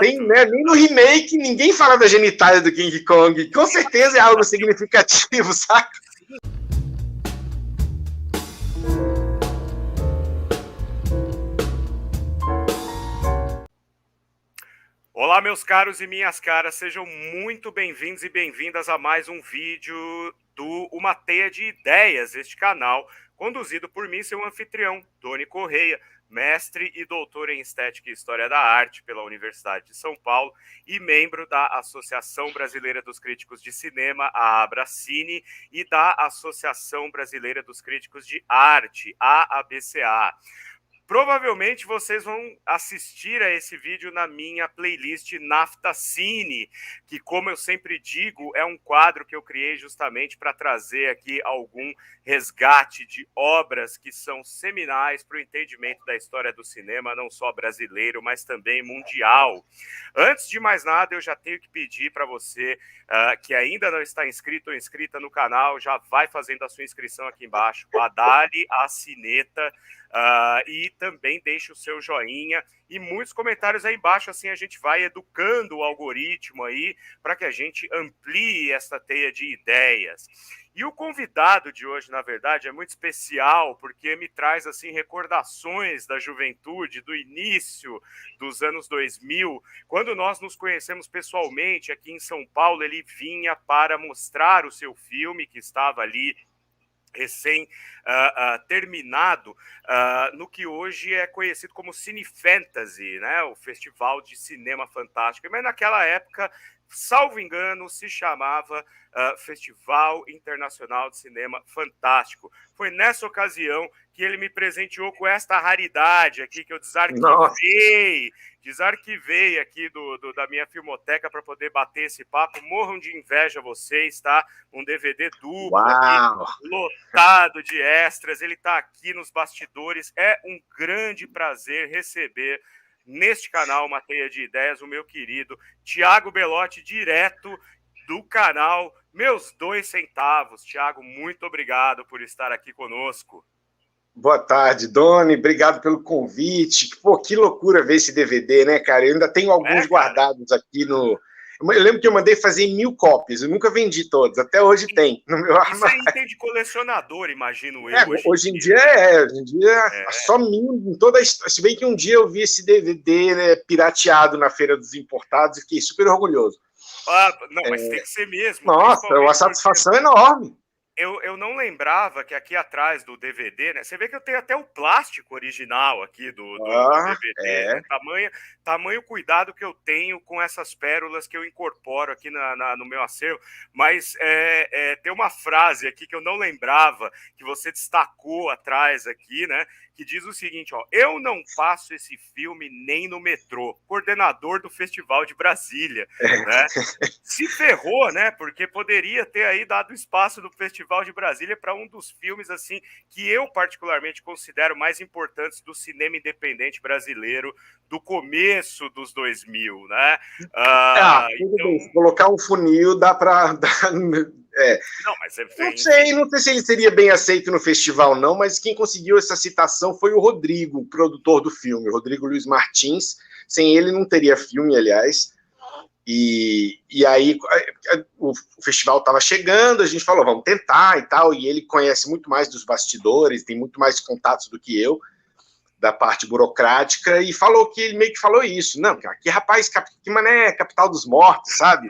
Tem, né, nem no remake ninguém fala da genitália do King Kong. Com certeza é algo significativo, saca? Olá, meus caros e minhas caras, sejam muito bem-vindos e bem-vindas a mais um vídeo do Uma Teia de Ideias, este canal, conduzido por mim, seu anfitrião, Doni Correia, mestre e doutor em Estética e História da Arte pela Universidade de São Paulo e membro da Associação Brasileira dos Críticos de Cinema, a Abracine, e da Associação Brasileira dos Críticos de Arte, a ABCA. Provavelmente vocês vão assistir a esse vídeo na minha playlist Naftacine, que, como eu sempre digo, é um quadro que eu criei justamente para trazer aqui algum resgate de obras que são seminais para o entendimento da história do cinema, não só brasileiro, mas também mundial. Antes de mais nada, eu já tenho que pedir para você que ainda não está inscrito ou inscrita no canal, já vai fazendo a sua inscrição aqui embaixo, badale a sineta, e também deixe o seu joinha e muitos comentários aí embaixo, assim a gente vai educando o algoritmo aí para que a gente amplie essa teia de ideias. E o convidado de hoje, na verdade, é muito especial porque me traz assim recordações da juventude, do início dos anos 2000, quando nós nos conhecemos pessoalmente aqui em São Paulo. Ele vinha para mostrar o seu filme que estava ali recém-terminado no que hoje é conhecido como Cine Fantasy, né? O Festival de Cinema Fantástico. Mas naquela época, salvo engano, se chamava Festival Internacional de Cinema Fantástico. Foi nessa ocasião que ele me presenteou com esta raridade aqui, que eu desarquivei aqui da minha filmoteca para poder bater esse papo. Morram de inveja vocês, tá? Um DVD duplo aqui, lotado de extras. Ele está aqui nos bastidores. É um grande prazer receber neste canal Uma Teia de Ideias o meu querido Thiago Belotti, direto do canal Meus 2 Centavos. Thiago, muito obrigado por estar aqui conosco. Boa tarde, Doni. Obrigado pelo convite. Pô, que loucura ver esse DVD, né, cara? Eu ainda tenho alguns guardados aqui no... Eu lembro que eu mandei fazer 1000 cópias. Eu nunca vendi todos. Até hoje tem no meu armário. Isso aí tem de colecionador, imagino eu. Hoje em dia só 1000 em toda a história. Se bem que um dia eu vi esse DVD, né, pirateado na Feira dos Importados e fiquei super orgulhoso. Não, mas tem que ser mesmo. Nossa, uma satisfação enorme. Eu não lembrava que aqui atrás do DVD, né? Você vê que eu tenho até o plástico original aqui do DVD, né? Tamanho cuidado que eu tenho com essas pérolas que eu incorporo aqui no meu acervo. Mas tem uma frase aqui que eu não lembrava, que você destacou atrás aqui, né? Que diz o seguinte, ó: eu não faço esse filme nem no metrô, coordenador do Festival de Brasília, né? Se ferrou, né? Porque poderia ter aí dado espaço no Festival de Brasília para um dos filmes assim que eu particularmente considero mais importantes do cinema independente brasileiro do começo dos 2000, né? Tudo bem. Se colocar um funil dá para... Não, mas não sei se ele seria bem aceito no festival, não, mas quem conseguiu essa citação foi o Rodrigo, o produtor do filme, o Rodrigo Luiz Martins. Sem ele não teria filme, aliás. E aí o festival estava chegando, a gente falou, vamos tentar e tal, e ele conhece muito mais dos bastidores, tem muito mais contatos do que eu, da parte burocrática, e falou que ele meio que falou isso. Não, aqui, rapaz, que mané, capital dos mortos, sabe?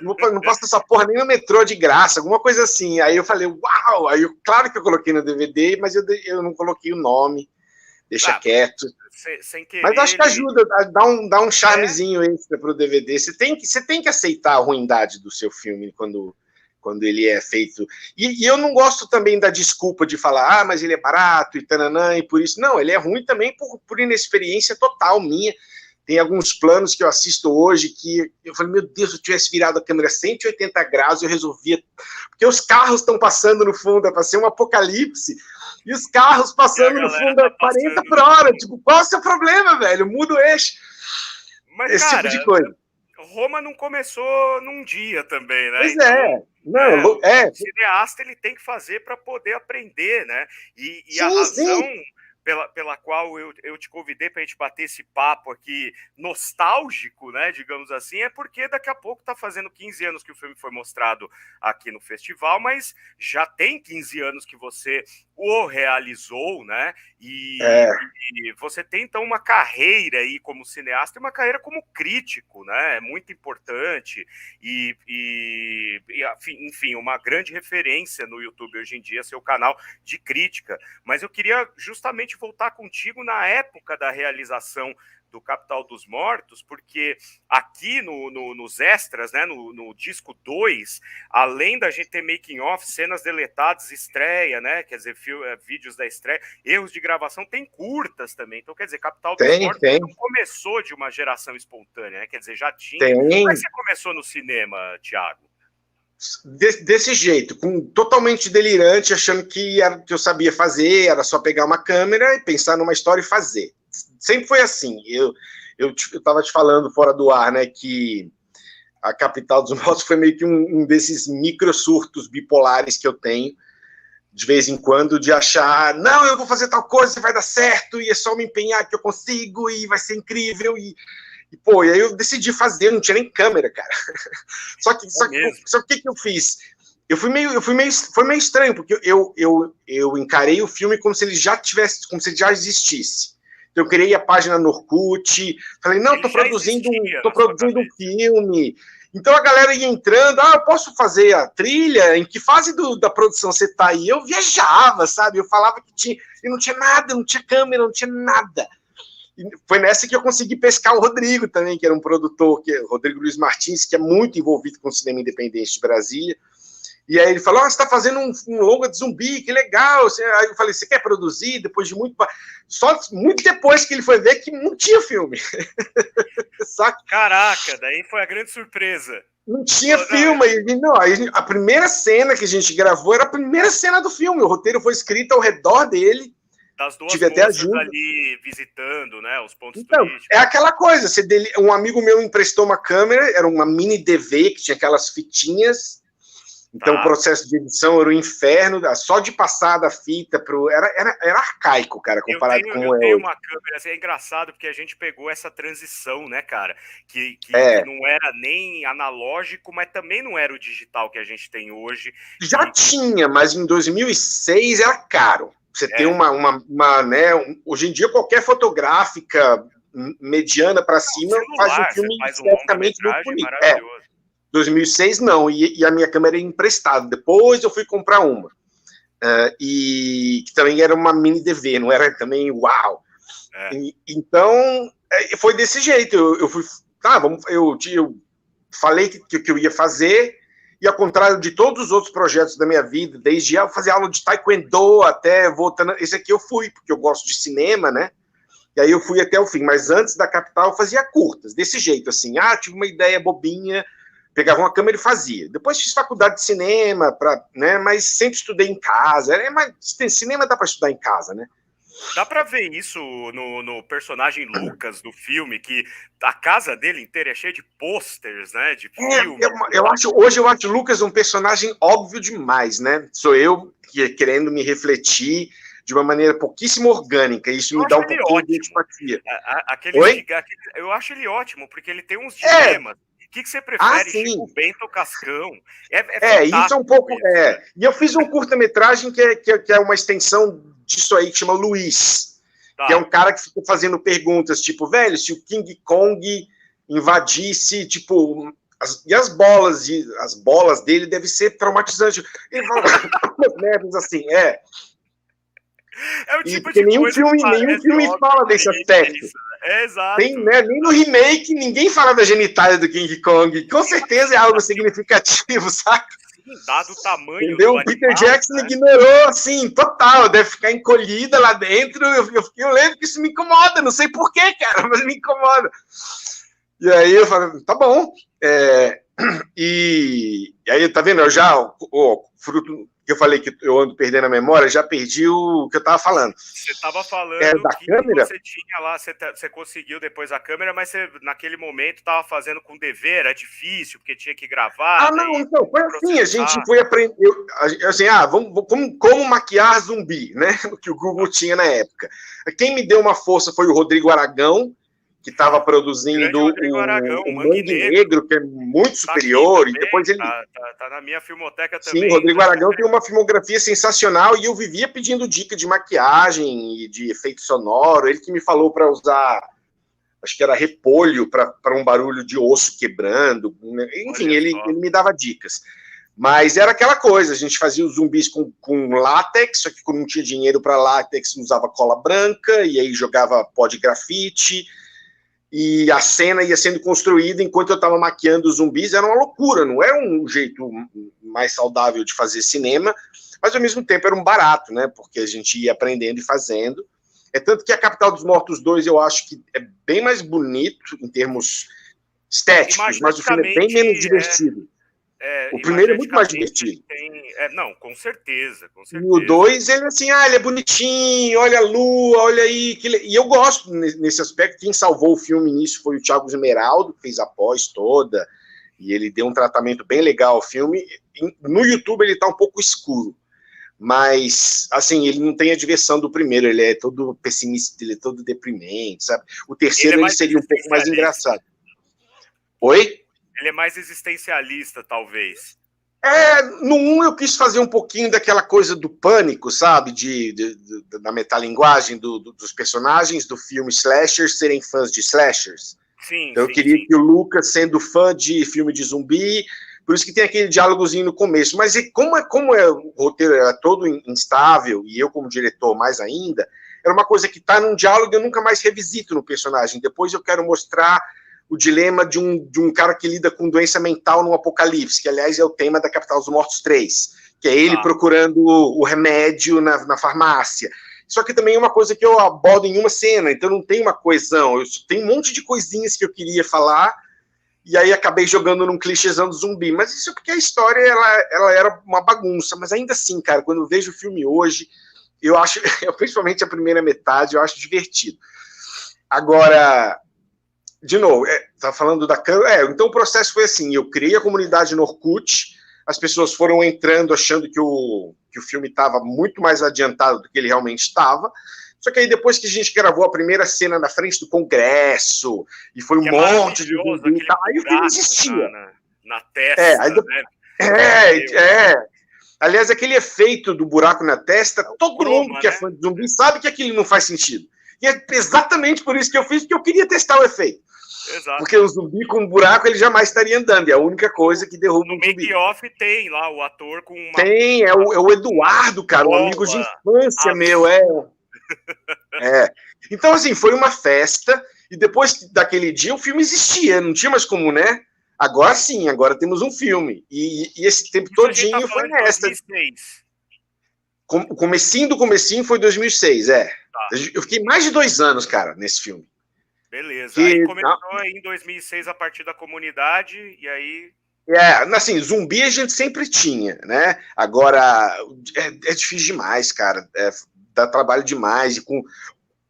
Não posso essa porra nem no metrô de graça, alguma coisa assim. Aí eu falei, uau! Aí claro que eu coloquei no DVD, mas eu não coloquei o nome, deixa quieto. Sem querer, mas acho que ajuda, dá um charmezinho extra pro DVD. Você tem que aceitar a ruindade do seu filme quando ele é feito. E eu não gosto também da desculpa de falar, mas ele é barato e tananã, e por isso. Não, ele é ruim também por inexperiência total minha. Tem alguns planos que eu assisto hoje que eu falei, meu Deus, se eu tivesse virado a câmera 180 graus, eu resolvia. Porque os carros estão passando no fundo, é para ser um apocalipse, e os carros passando no fundo a 40 por hora. Tipo, qual é o seu problema, velho? Muda o eixo. Mas, esse cara, tipo de coisa. Roma não começou num dia também, né? Pois é. Não, o cineasta ele tem que fazer para poder aprender, né? E a razão pela qual eu te convidei para a gente bater esse papo aqui nostálgico, né, digamos assim, é porque daqui a pouco está fazendo 15 anos que o filme foi mostrado aqui no festival, mas já tem 15 anos que você o realizou, né, e você tem então uma carreira aí como cineasta e uma carreira como crítico, né, é muito importante enfim, uma grande referência no YouTube hoje em dia, seu canal de crítica. Mas eu queria justamente voltar contigo na época da realização do Capital dos Mortos, porque aqui nos extras, né, no disco 2, além da gente ter making off, cenas deletadas, estreia, né, quer dizer, vídeos da estreia, erros de gravação, tem curtas também. Então, quer dizer, Capital dos Mortos não começou de uma geração espontânea, né, quer dizer, já tinha. Como é que você começou no cinema, Thiago? Desse jeito, totalmente delirante, achando que eu sabia fazer, era só pegar uma câmera e pensar numa história e fazer. Sempre foi assim. Eu estava te falando fora do ar, né, que a Capital dos Mortos foi meio que um desses microsurtos bipolares que eu tenho, de vez em quando, de achar, não, eu vou fazer tal coisa, vai dar certo, e é só me empenhar que eu consigo, e vai ser incrível, e aí eu decidi fazer, não tinha nem câmera, cara. Só que o que eu fiz? Foi meio estranho, porque eu encarei o filme como se ele já existisse. Então, eu criei a página no Orkut, falei, não, tô produzindo um filme. Então a galera ia entrando, eu posso fazer a trilha? Em que fase da produção você tá aí? Eu viajava, sabe? Eu falava que tinha, e não tinha nada, não tinha câmera, não tinha nada. E foi nessa que eu consegui pescar o Rodrigo também, que era um produtor, o Rodrigo Luiz Martins, que é muito envolvido com o cinema independente de Brasília. E aí ele falou, você está fazendo um longa de zumbi, que legal. Aí eu falei, você quer produzir? Depois de só muito depois que ele foi ver que não tinha filme. Caraca, daí foi a grande surpresa. Não tinha filme. A primeira cena que a gente gravou era a primeira cena do filme. O roteiro foi escrito ao redor dele. Das duas moças ali visitando, né, os pontos turísticos. É aquela coisa, um amigo meu emprestou uma câmera, era uma mini DV, que tinha aquelas fitinhas, então o processo de edição era um inferno, só de passar da fita era arcaico, cara, comparado com como é hoje. Eu tenho uma câmera, assim, é engraçado, porque a gente pegou essa transição, né, cara, que não era nem analógico, mas também não era o digital que a gente tem hoje. Já tinha, mas em 2006 era caro. Você tem né, hoje em dia qualquer fotográfica mediana para cima faz um filme certamente muito bonito. 2006 não, e a minha câmera era emprestada. Depois eu fui comprar uma. E que também era uma mini DV, não era também uau. Então, foi desse jeito. Eu fui, eu falei que eu ia fazer. E ao contrário de todos os outros projetos da minha vida, desde eu fazer aula de taekwondo até voltando... Esse aqui eu fui, porque eu gosto de cinema, né? E aí eu fui até o fim. Mas antes da Capital eu fazia curtas, desse jeito, assim. Tive uma ideia bobinha, pegava uma câmera e fazia. Depois fiz faculdade de cinema, né? Mas sempre estudei em casa. Mas cinema dá para estudar em casa, né? Dá pra ver isso no personagem Lucas do filme, que a casa dele inteira é cheia de posters, né, de filme. Hoje eu acho o Lucas um personagem óbvio demais, né? Sou eu querendo me refletir de uma maneira pouquíssimo orgânica, isso me dá um pouquinho de antipatia. Eu acho ele ótimo, porque ele tem uns dilemas. O que você prefere, Chico Bento ou Cascão? Isso é um pouco... E eu fiz um curta-metragem que é uma extensão disso aí, que chama Luiz, que é um cara que fica fazendo perguntas, tipo, velho, se o King Kong invadisse, tipo, as bolas dele devem ser traumatizantes. Ele fala umas merdas assim, É o tipo e nenhum filme fala desse aspecto. Exato. Nem no remake ninguém fala da genitália do King Kong. Com certeza é algo significativo, saca? Dado o tamanho. Entendeu? O Peter Jackson ignorou, assim, total. Deve ficar encolhida lá dentro. Eu lembro que isso me incomoda. Não sei porquê, cara, mas me incomoda. E aí eu falei, tá bom. E aí, tá vendo? Eu já, o fruto que eu falei que eu ando perdendo a memória, já perdi o que eu tava falando. Você estava falando da que câmera? você tinha lá, você conseguiu depois a câmera, mas você, naquele momento, estava fazendo com dever, era difícil, porque tinha que gravar. Não, então, foi assim, a gente foi aprender, assim, como maquiar zumbi, né? O que o Google tinha na época. Quem me deu uma força foi o Rodrigo Aragão, que estava produzindo o Mangue Negro, que é muito superior, e depois ele... Tá na minha filmoteca também. Sim, o Rodrigo Aragão tem uma filmografia sensacional, e eu vivia pedindo dica de maquiagem e de efeito sonoro, ele que me falou para usar, acho que era repolho, para um barulho de osso quebrando, enfim, ele me dava dicas. Mas era aquela coisa, a gente fazia os zumbis com látex, só que quando não tinha dinheiro para látex, usava cola branca, e aí jogava pó de grafite, e a cena ia sendo construída enquanto eu estava maquiando os zumbis. Era uma loucura, não era um jeito mais saudável de fazer cinema, mas ao mesmo tempo era um barato, né? Porque a gente ia aprendendo e fazendo. É tanto que a Capital dos Mortos 2 eu acho que é bem mais bonito em termos estéticos, mas o filme é bem menos divertido. O primeiro é muito mais divertido. Não, com certeza. E o 2, ele assim, ele é bonitinho, olha a lua, olha aí. E eu gosto nesse aspecto. Quem salvou o filme nisso foi o Thiago Esmeraldo, que fez a pós toda, e ele deu um tratamento bem legal ao filme. No YouTube ele tá um pouco escuro, mas, assim, ele não tem a diversão do primeiro, ele é todo pessimista, ele é todo deprimente, sabe? O terceiro ele seria um pouco mais engraçado. Oi? Ele é mais existencialista, talvez. No 1 eu quis fazer um pouquinho daquela coisa do pânico, sabe? Da metalinguagem dos personagens do filme slashers serem fãs de slashers. Sim, então eu queria que o Lucas, sendo fã de filme de zumbi, por isso que tem aquele diálogozinho no começo. Mas como o roteiro era todo instável, e eu como diretor mais ainda, era uma coisa que tá num diálogo e eu nunca mais revisito no personagem. Depois eu quero mostrar o dilema de um cara que lida com doença mental no apocalipse, que, aliás, é o tema da Capital dos Mortos 3, que é ele procurando o remédio na farmácia. Só que também é uma coisa que eu abordo em uma cena, então não tem uma coesão. Eu tenho um monte de coisinhas que eu queria falar, e aí acabei jogando num clichêzão do zumbi. Mas isso é porque a história ela era uma bagunça. Mas ainda assim, cara, quando eu vejo o filme hoje, eu acho, principalmente a primeira metade, eu acho divertido. Agora... De novo, tá falando da câmera. Então o processo foi assim: eu criei a comunidade no Orkut, as pessoas foram entrando achando que o filme estava muito mais adiantado do que ele realmente estava. Só que aí depois que a gente gravou a primeira cena na frente do Congresso, e foi um monte de vídeo, aí o filme existia. Na testa, né? Aliás, aquele efeito do buraco na testa, todo mundo que é fã de zumbi sabe que aquilo não faz sentido. E é exatamente por isso que eu fiz, porque eu queria testar o efeito. Exato. Porque o zumbi com um buraco ele jamais estaria andando, é a única coisa que derruba um zumbi. No make-off tem lá o ator com uma... Tem, é o Eduardo, cara, um amigo de infância meu, Então, assim, foi uma festa, e depois daquele dia o filme existia, não tinha mais como, né? Agora sim, agora temos um filme. E esse tempo todinho foi nessa. 2006. O comecinho do comecinho foi 2006, Eu fiquei mais de 2 anos, cara, nesse filme. Beleza. Aí começou aí em 2006 a partir da comunidade, e aí... assim, zumbi a gente sempre tinha, né? Agora, é difícil demais, cara. Dá trabalho demais, e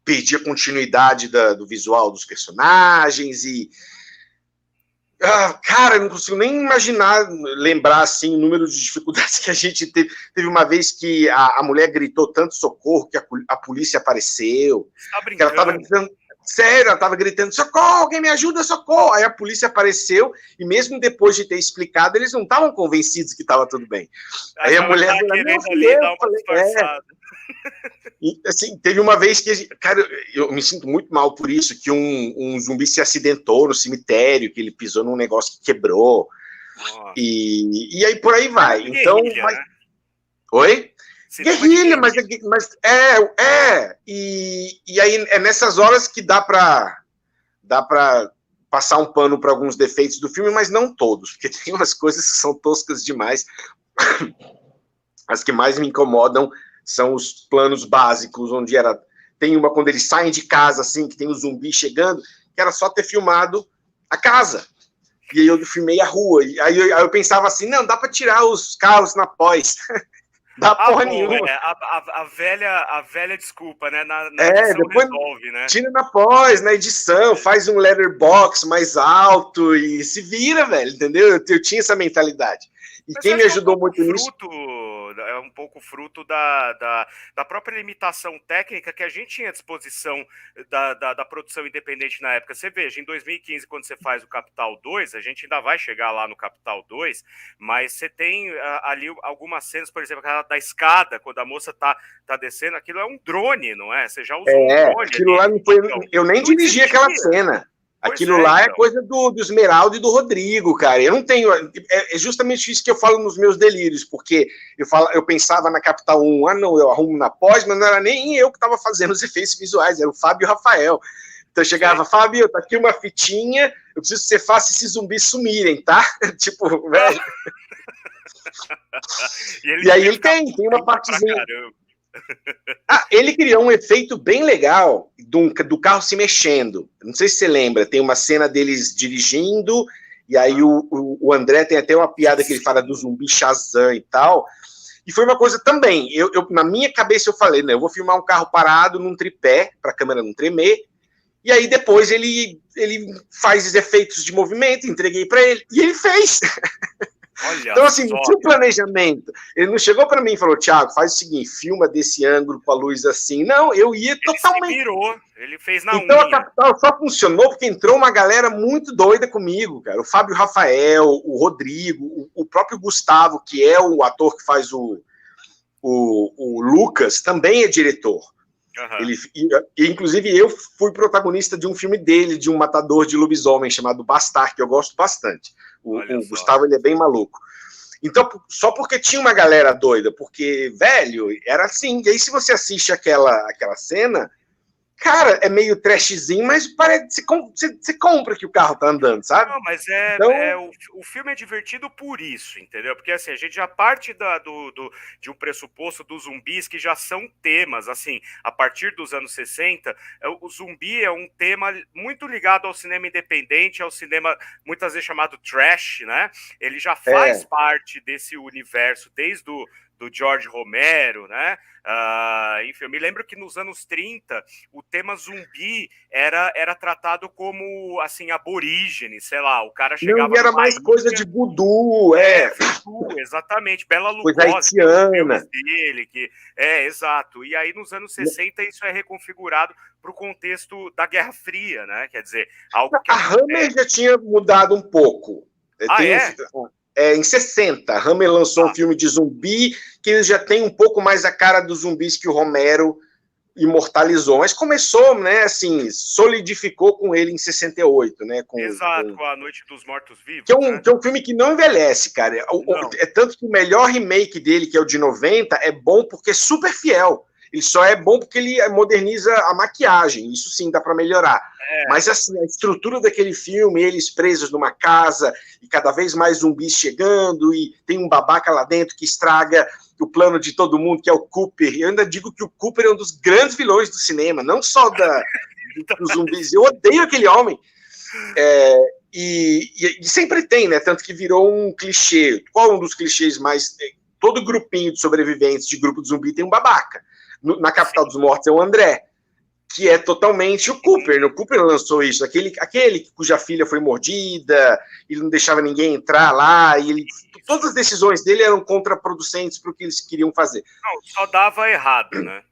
perdi a continuidade do visual dos personagens, e... cara, eu não consigo nem imaginar, lembrar, assim, o número de dificuldades que a gente teve. Teve uma vez que a mulher gritou tanto socorro que a polícia apareceu. Tá brincando? Ela tava gritando... Sério, ela estava gritando, socorro, alguém me ajuda, socorro. Aí a polícia apareceu, e mesmo depois de ter explicado, eles não estavam convencidos que estava tudo bem. Aí a mulher falou, E, assim, teve uma vez que, cara, eu me sinto muito mal por isso, que um zumbi se acidentou no cemitério, que ele pisou num negócio que quebrou. E aí por aí vai. Então, né? Oi? Guerrilha, mas e aí é nessas horas que dá pra passar um pano para alguns defeitos do filme, mas não todos, porque tem umas coisas que são toscas demais. As que mais me incomodam são os planos básicos, onde tem uma quando eles saem de casa, assim, que tem o zumbi chegando, que era só ter filmado a casa. E aí eu filmei a rua. E aí eu pensava assim, não, dá para tirar os carros na pós. Dá porra nenhuma. A velha desculpa, né? Na edição depois resolve, né? tira na pós, na edição, faz um letterbox mais alto e se vira, velho, entendeu? Eu tinha essa mentalidade. E quem me ajudou muito nisso... É um pouco fruto da própria limitação técnica que a gente tinha à disposição da produção independente na época. Você veja, em 2015, quando você faz o Capital 2, a gente ainda vai chegar lá no Capital 2, mas você tem ali algumas cenas, por exemplo, aquela da escada, quando a moça tá descendo, aquilo é um drone, não é? Você já usou um drone aquilo ali. Lá não foi... Então, eu nem dirigi aquela cena. Aquilo lá é coisa do Esmeraldo e do Rodrigo, cara. Eu não tenho... É justamente isso que eu falo nos meus delírios, porque eu pensava na Capital 1, não, eu arrumo na pós, mas não era nem eu que estava fazendo os efeitos visuais, era o Fábio e o Rafael. Então eu chegava, Fábio, tá aqui uma fitinha, eu preciso que você faça esses zumbis sumirem, tá? Tipo, velho... E aí ele tem uma partezinha... ele criou um efeito bem legal do carro se mexendo. Não sei se você lembra, tem uma cena deles dirigindo, e aí o André tem até uma piada que ele fala do zumbi Shazam e tal. E foi uma coisa também, na minha cabeça eu falei, né, eu vou filmar um carro parado num tripé, para a câmera não tremer, e aí depois ele faz os efeitos de movimento, entreguei para ele, e ele fez. Olha, então, assim, não tinha um planejamento. Ele não chegou para mim e falou, Thiago, faz o seguinte, filma desse ângulo com a luz assim. Não, eu ia totalmente... Ele se virou, ele fez na Então, unha. A Capital só funcionou porque entrou uma galera muito doida comigo, cara. O Fábio Rafael, o Rodrigo, o próprio Gustavo, que é o ator que faz o Lucas, também é diretor. Inclusive, eu fui protagonista de um filme dele, de um matador de lobisomem chamado Bastar, que eu gosto bastante. O Gustavo, ele é bem maluco. Então, só porque tinha uma galera doida, porque, velho, era assim. E aí, se você assiste aquela cena, cara, é meio trashzinho, mas parece, você compra que o carro tá andando, sabe? Não, mas o filme é divertido por isso, entendeu? Porque assim, a gente já parte de um pressuposto dos zumbis que já são temas, assim, a partir dos anos 60, o zumbi é um tema muito ligado ao cinema independente, ao cinema muitas vezes chamado trash, né? Ele já faz parte desse universo desde do George Romero, né? Enfim, eu me lembro que nos anos 30 o tema zumbi era tratado como, assim, aborígene, sei lá, o cara chegava... Não, era mais coisa de voodoo, voodoo, exatamente, Bela Lugosi, coisa haitiana. Dele, exato, e aí nos anos 60 isso é reconfigurado para o contexto da Guerra Fria, né, quer dizer, algo que... A Hammer já tinha mudado um pouco. Em 60, a Hammer lançou um filme de zumbi que ele já tem um pouco mais a cara dos zumbis que o Romero imortalizou, mas começou, né, assim, solidificou com ele em 68, né? Com A Noite dos Mortos-Vivos. Que é um filme que não envelhece, cara. É tanto que o melhor remake dele, que é o de 90, é bom porque é super fiel. Ele só é bom porque ele moderniza a maquiagem. Isso sim, dá para melhorar. Mas, assim, a estrutura daquele filme, eles presos numa casa, e cada vez mais zumbis chegando, e tem um babaca lá dentro que estraga o plano de todo mundo, que é o Cooper. Eu ainda digo que o Cooper é um dos grandes vilões do cinema, não só dos zumbis. Eu odeio aquele homem. E sempre tem, né? Tanto que virou um clichê. Qual é um dos clichês mais... Todo grupinho de sobreviventes de grupo de zumbi tem um babaca. Na Capital dos Mortos é o André, que é totalmente o Cooper. O Cooper lançou isso, aquele cuja filha foi mordida, ele não deixava ninguém entrar lá, e todas as decisões dele eram contraproducentes para o que eles queriam fazer. Não, só dava errado, né?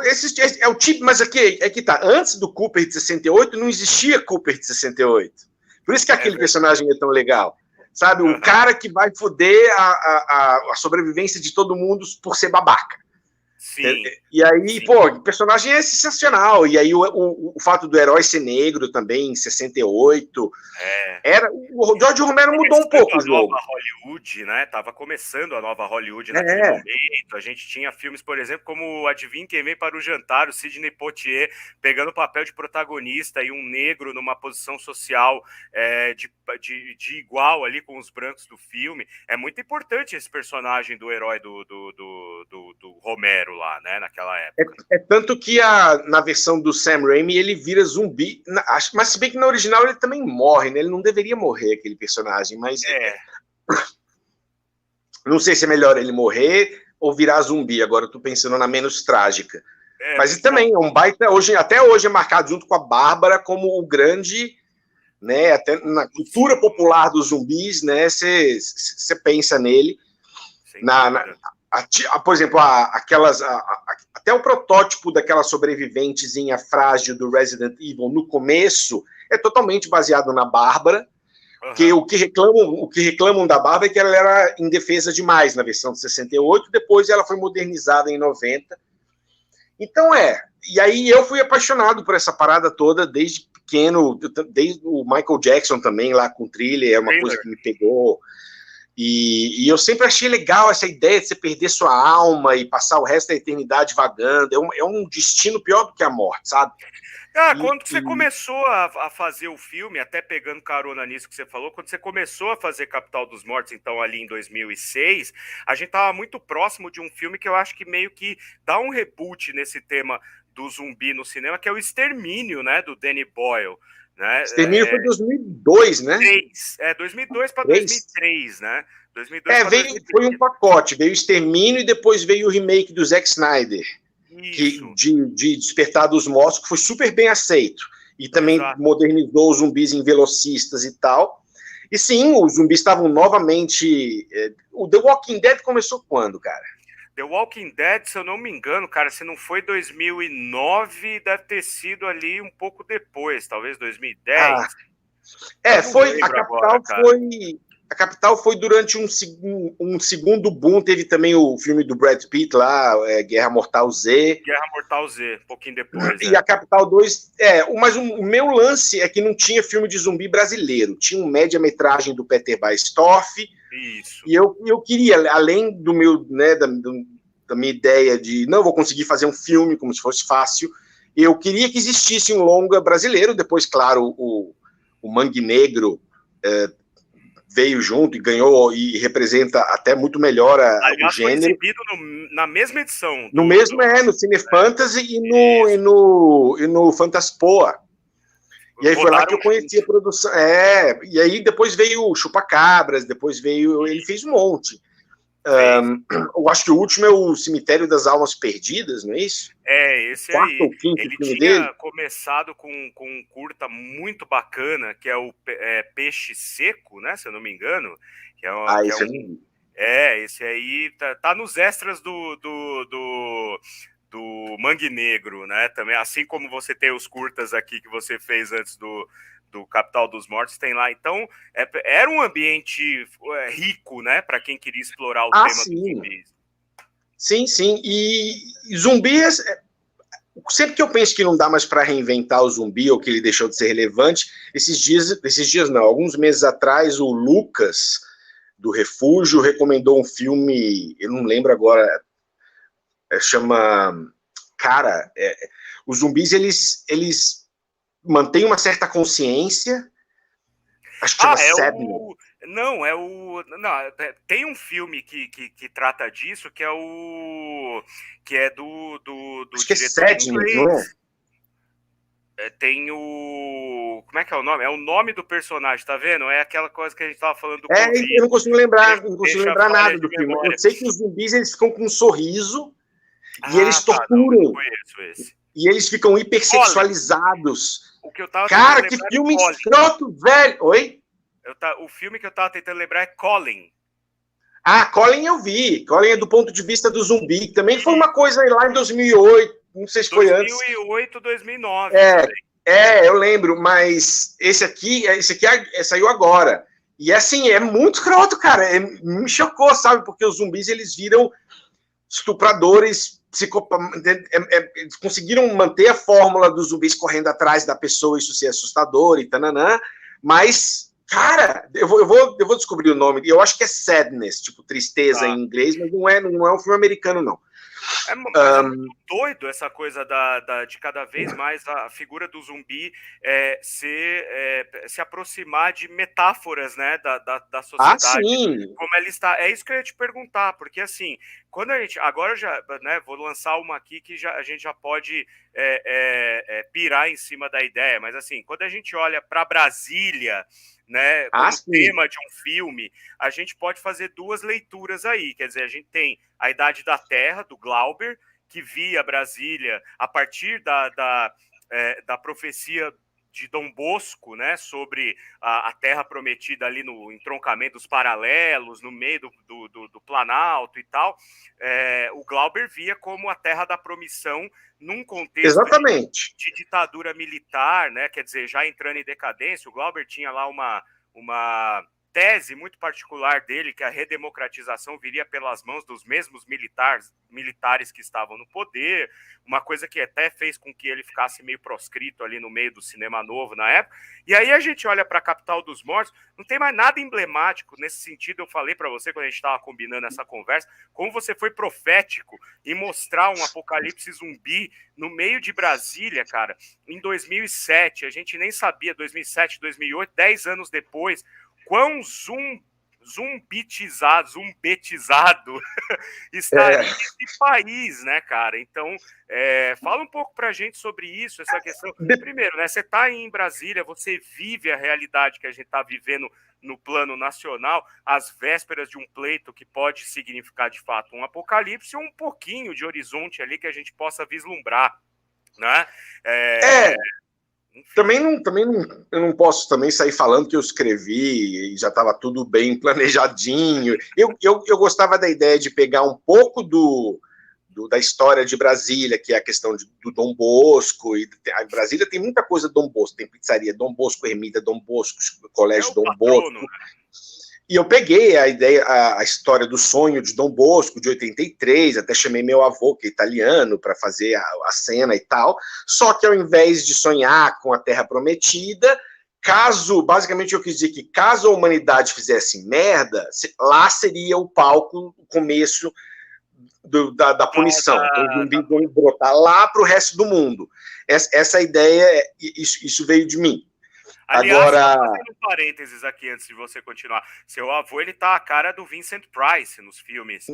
Esse é o tipo, mas aqui é que tá. Antes do Cooper de 68, não existia Cooper de 68. Por isso que aquele personagem é tão legal. Sabe, o cara que vai foder a sobrevivência de todo mundo por ser babaca. Sim. E aí, o personagem é sensacional. E aí o fato do herói ser negro também, em 68. O George Romero mudou um pouco o jogo. A nova Hollywood, né? Tava começando a nova Hollywood naquele momento. A gente tinha filmes, por exemplo, como Adivinha Quem Vem para o Jantar, o Sidney Poitier pegando o papel de protagonista e um negro numa posição social de igual ali com os brancos do filme. É muito importante esse personagem do herói do Romero lá, né, naquela época. É tanto que na versão do Sam Raimi ele vira zumbi, mas se bem que na original ele também morre, né? Ele não deveria morrer, aquele personagem, mas não sei se é melhor ele morrer ou virar zumbi. Agora eu tô pensando na menos trágica. Mas também é um baita, até hoje é marcado junto com a Bárbara como o grande, né, até na cultura popular dos zumbis, né, você pensa nele. Por exemplo, até o protótipo daquela sobreviventezinha frágil do Resident Evil no começo é totalmente baseado na Bárbara, que o que reclamam da Bárbara é que ela era indefesa demais na versão de 68, depois ela foi modernizada em 90. Então e aí eu fui apaixonado por essa parada toda desde pequeno, desde o Michael Jackson também, lá com Thriller, é uma coisa que me pegou, e eu sempre achei legal essa ideia de você perder sua alma e passar o resto da eternidade vagando, é um destino pior do que a morte, sabe? Quando você começou a fazer o filme, até pegando carona nisso que você falou, quando você começou a fazer Capital dos Mortos, então ali em 2006, a gente tava muito próximo de um filme que eu acho que meio que dá um reboot nesse tema do zumbi no cinema, que é o Extermínio, né, do Danny Boyle. Né? Extermínio foi 2002, né? 2002 para 2003, né? 2002 foi um pacote, veio o Extermínio e depois veio o remake do Zack Snyder. De Despertar dos Mortos, que foi super bem aceito. E também modernizou os zumbis em velocistas e tal. E sim, os zumbis estavam novamente... O The Walking Dead começou quando, cara? The Walking Dead, se eu não me engano, cara, se não foi 2009, deve ter sido ali um pouco depois, talvez 2010. Foi... A Capital foi durante um segundo boom, teve também o filme do Brad Pitt lá, Guerra Mortal Z. Guerra Mortal Z, um pouquinho depois. E a Capital 2, mas o meu lance é que não tinha filme de zumbi brasileiro, tinha um média-metragem do Peter Baestorff. Isso. E eu queria, além do meu, né, da minha ideia de não vou conseguir fazer um filme como se fosse fácil, eu queria que existisse um longa brasileiro, depois, claro, o Mangue Negro veio junto e ganhou e representa até muito melhor o gênero. Foi exibido na mesma edição. No Cine Fantasy e no Fantaspoa. E aí foi lá que eu conheci a produção. E aí depois veio o Chupa-Cabras, ele fez um monte. Eu acho que o último é o Cemitério das Almas Perdidas, não é isso? Esse quarto aí. Ou quinto ele filme tinha dele. começado com um curta muito bacana, que é o Peixe Seco, né? Se eu não me engano. Esse aí tá nos extras do Mangue Negro, né? Também, assim como você tem os curtas aqui que você fez antes do Capital dos Mortos, tem lá. Então, era um ambiente rico, né? Para quem queria explorar o tema dos zumbis. Sim. E zumbis, sempre que eu penso que não dá mais para reinventar o zumbi ou que ele deixou de ser relevante, esses dias não, alguns meses atrás, o Lucas, do Refúgio, recomendou um filme, eu não lembro agora, chama... Cara, os zumbis, eles mantêm uma certa consciência, acho que chama Sadness. Não, tem um filme que trata disso, que é do acho que é Sadness, não é? Tem o... Como é que é o nome? É o nome do personagem, tá vendo? É aquela coisa que a gente tava falando do Covid. Eu não consigo lembrar, nada do filme. Eu sei que os zumbis, eles ficam com um sorriso e eles torturam. Não conheço esse. E eles ficam hipersexualizados. O que eu tava Cara, que filme escroto, velho! Oi? O filme que eu tava tentando lembrar é Colin. Colin eu vi. Colin é do ponto de vista do zumbi. Também foi uma coisa lá em 2008. Não sei se foi antes. 2008, 2009. Eu lembro. Mas esse aqui saiu agora. E assim, é muito escroto, cara. Me chocou, sabe? Porque os zumbis, eles viram estupradores, eles conseguiram manter a fórmula dos zumbis correndo atrás da pessoa, isso ser assustador e tananã, mas, cara, eu vou descobrir o nome, eu acho que é Sadness, tipo tristeza em inglês, mas não é um filme americano, não. doido essa coisa de cada vez mais a figura do zumbi se aproximar de metáforas, né, da sociedade. Sim! Como ela está. É isso que eu ia te perguntar, porque assim, quando a gente. Agora já, né, vou lançar uma aqui que a gente já pode pirar em cima da ideia, mas assim, quando a gente olha para Brasília, né, como tema de um filme, a gente pode fazer duas leituras aí. Quer dizer, a gente tem A Idade da Terra, do Glauber, que via Brasília a partir da profecia de Dom Bosco, né, sobre a Terra Prometida ali no entroncamento dos paralelos, no meio do Planalto e tal. O Glauber via como a Terra da Promissão num contexto de ditadura militar, né, quer dizer, já entrando em decadência. O Glauber tinha lá uma tese muito particular dele, que a redemocratização viria pelas mãos dos mesmos militares que estavam no poder, uma coisa que até fez com que ele ficasse meio proscrito ali no meio do cinema novo na época. E aí a gente olha para a Capital dos Mortos, não tem mais nada emblemático nesse sentido. Eu falei para você quando a gente estava combinando essa conversa, como você foi profético em mostrar um apocalipse zumbi no meio de Brasília, cara, em 2007, a gente nem sabia, 2007, 2008, 10 anos depois, quão zumbetizado estaria esse país, né, cara? Então, fala um pouco pra gente sobre isso, essa questão. Primeiro, né, você tá em Brasília, você vive a realidade que a gente tá vivendo no plano nacional, às vésperas de um pleito que pode significar, de fato, um apocalipse ou um pouquinho de horizonte ali que a gente possa vislumbrar, né? Também não, eu não posso também sair falando que eu escrevi e já estava tudo bem planejadinho. Eu gostava da ideia de pegar um pouco da história de Brasília, que é a questão do Dom Bosco. E a Brasília tem muita coisa Dom Bosco, tem pizzaria Dom Bosco, ermida Dom Bosco, colégio Dom Bosco. Né? E eu peguei a ideia, a história do sonho de Dom Bosco, de 83, até chamei meu avô, que é italiano, para fazer a cena e tal. Só que ao invés de sonhar com a Terra Prometida, basicamente eu quis dizer que caso a humanidade fizesse merda, lá seria o palco, o começo da punição. Então os zumbis vão brotar lá para o resto do mundo. Essa ideia, isso veio de mim. Aliás, agora, fazendo um parênteses aqui antes de você continuar, seu avô, ele tá a cara do Vincent Price nos filmes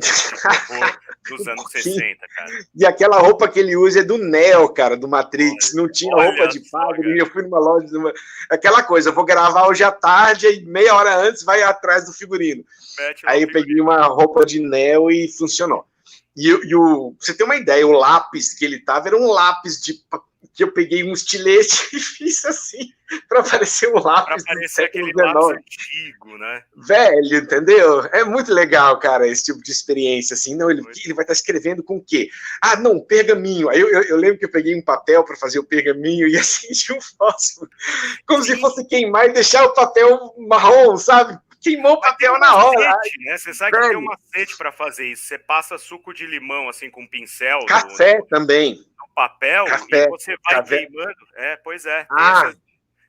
dos anos 60, cara. E aquela roupa que ele usa é do Neo, cara, do Matrix. Não tinha roupa de padre, eu fui numa loja, aquela coisa, eu vou gravar hoje à tarde e meia hora antes vai atrás do figurino. Aí eu peguei uma roupa de Neo e funcionou. Você tem uma ideia, o lápis que ele tava era um lápis que eu peguei um estilete e fiz assim, para parecer um lápis. Para parecer aquele lápis antigo, né? Velho, entendeu? É muito legal, cara, esse tipo de experiência, assim. Não, ele vai estar escrevendo com o quê? Ah, não, pergaminho. Aí eu lembro que eu peguei um papel para fazer o pergaminho e acendi um fósforo, como se fosse queimar e deixar o papel marrom, sabe? Queimou o papel na hora. Né? Você sabe que tem um macete para fazer isso. Você passa suco de limão, assim, com um pincel. Café também. Papel, e você vai queimando. Pois é.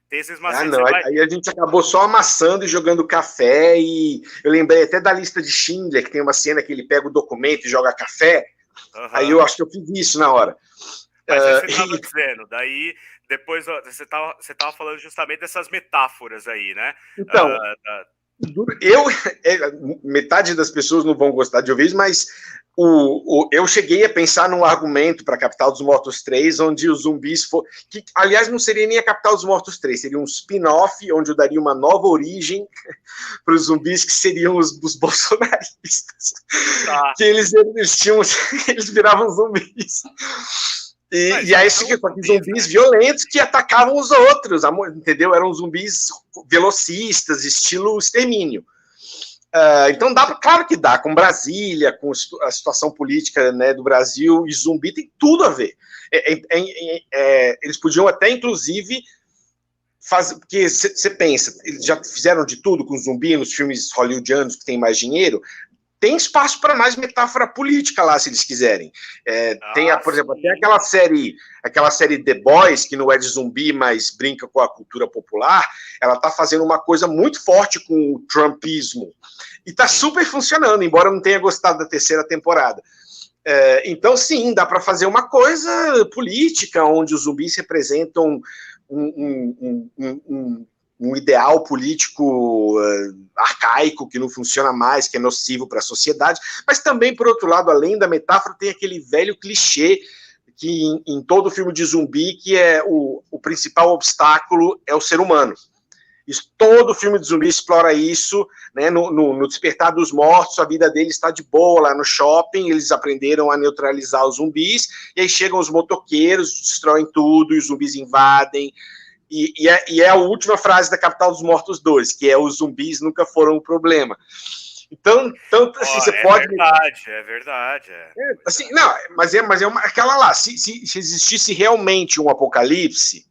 Tem esses macetes. Aí a gente acabou só amassando e jogando café. E eu lembrei até da lista de Schindler, que tem uma cena que ele pega o documento e joga café. Aí eu acho que eu fiz isso na hora. Mas você estava dizendo, daí depois você estava falando justamente dessas metáforas aí, né? Então, metade das pessoas não vão gostar de ouvir isso, mas eu cheguei a pensar num argumento para a Capital dos Mortos 3, onde os zumbis que, aliás, não seria nem a Capital dos Mortos 3, seria um spin-off, onde eu daria uma nova origem para os zumbis, que seriam os bolsonaristas. Que eles viravam zumbis. E aí zumbis violentos que atacavam os outros, entendeu? Eram zumbis velocistas, estilo extermínio. Então claro que dá, com Brasília, com a situação política, né, do Brasil, e zumbi tem tudo a ver. Eles podiam até, inclusive, fazer, porque você pensa, eles já fizeram de tudo com zumbi nos filmes hollywoodianos que tem mais dinheiro. Tem espaço para mais metáfora política lá, se eles quiserem. Por exemplo, tem aquela série The Boys, que não é de zumbi, mas brinca com a cultura popular. Ela está fazendo uma coisa muito forte com o trumpismo. E está super funcionando, embora eu não tenha gostado da terceira temporada. Então, sim, dá para fazer uma coisa política, onde os zumbis representam um ideal político arcaico, que não funciona mais, que é nocivo para a sociedade, mas também, por outro lado, além da metáfora, tem aquele velho clichê que em todo filme de zumbi, que é o principal obstáculo é o ser humano. Todo filme de zumbi explora isso, né? No Despertar dos Mortos, a vida deles está de boa lá no shopping, eles aprenderam a neutralizar os zumbis, e aí chegam os motoqueiros, destroem tudo, e os zumbis invadem, e é a última frase da Capital dos Mortos 2, que é: os zumbis nunca foram um problema. Então, tanto assim, você pode... É verdade. Assim, não, mas é aquela lá, se existisse realmente um apocalipse,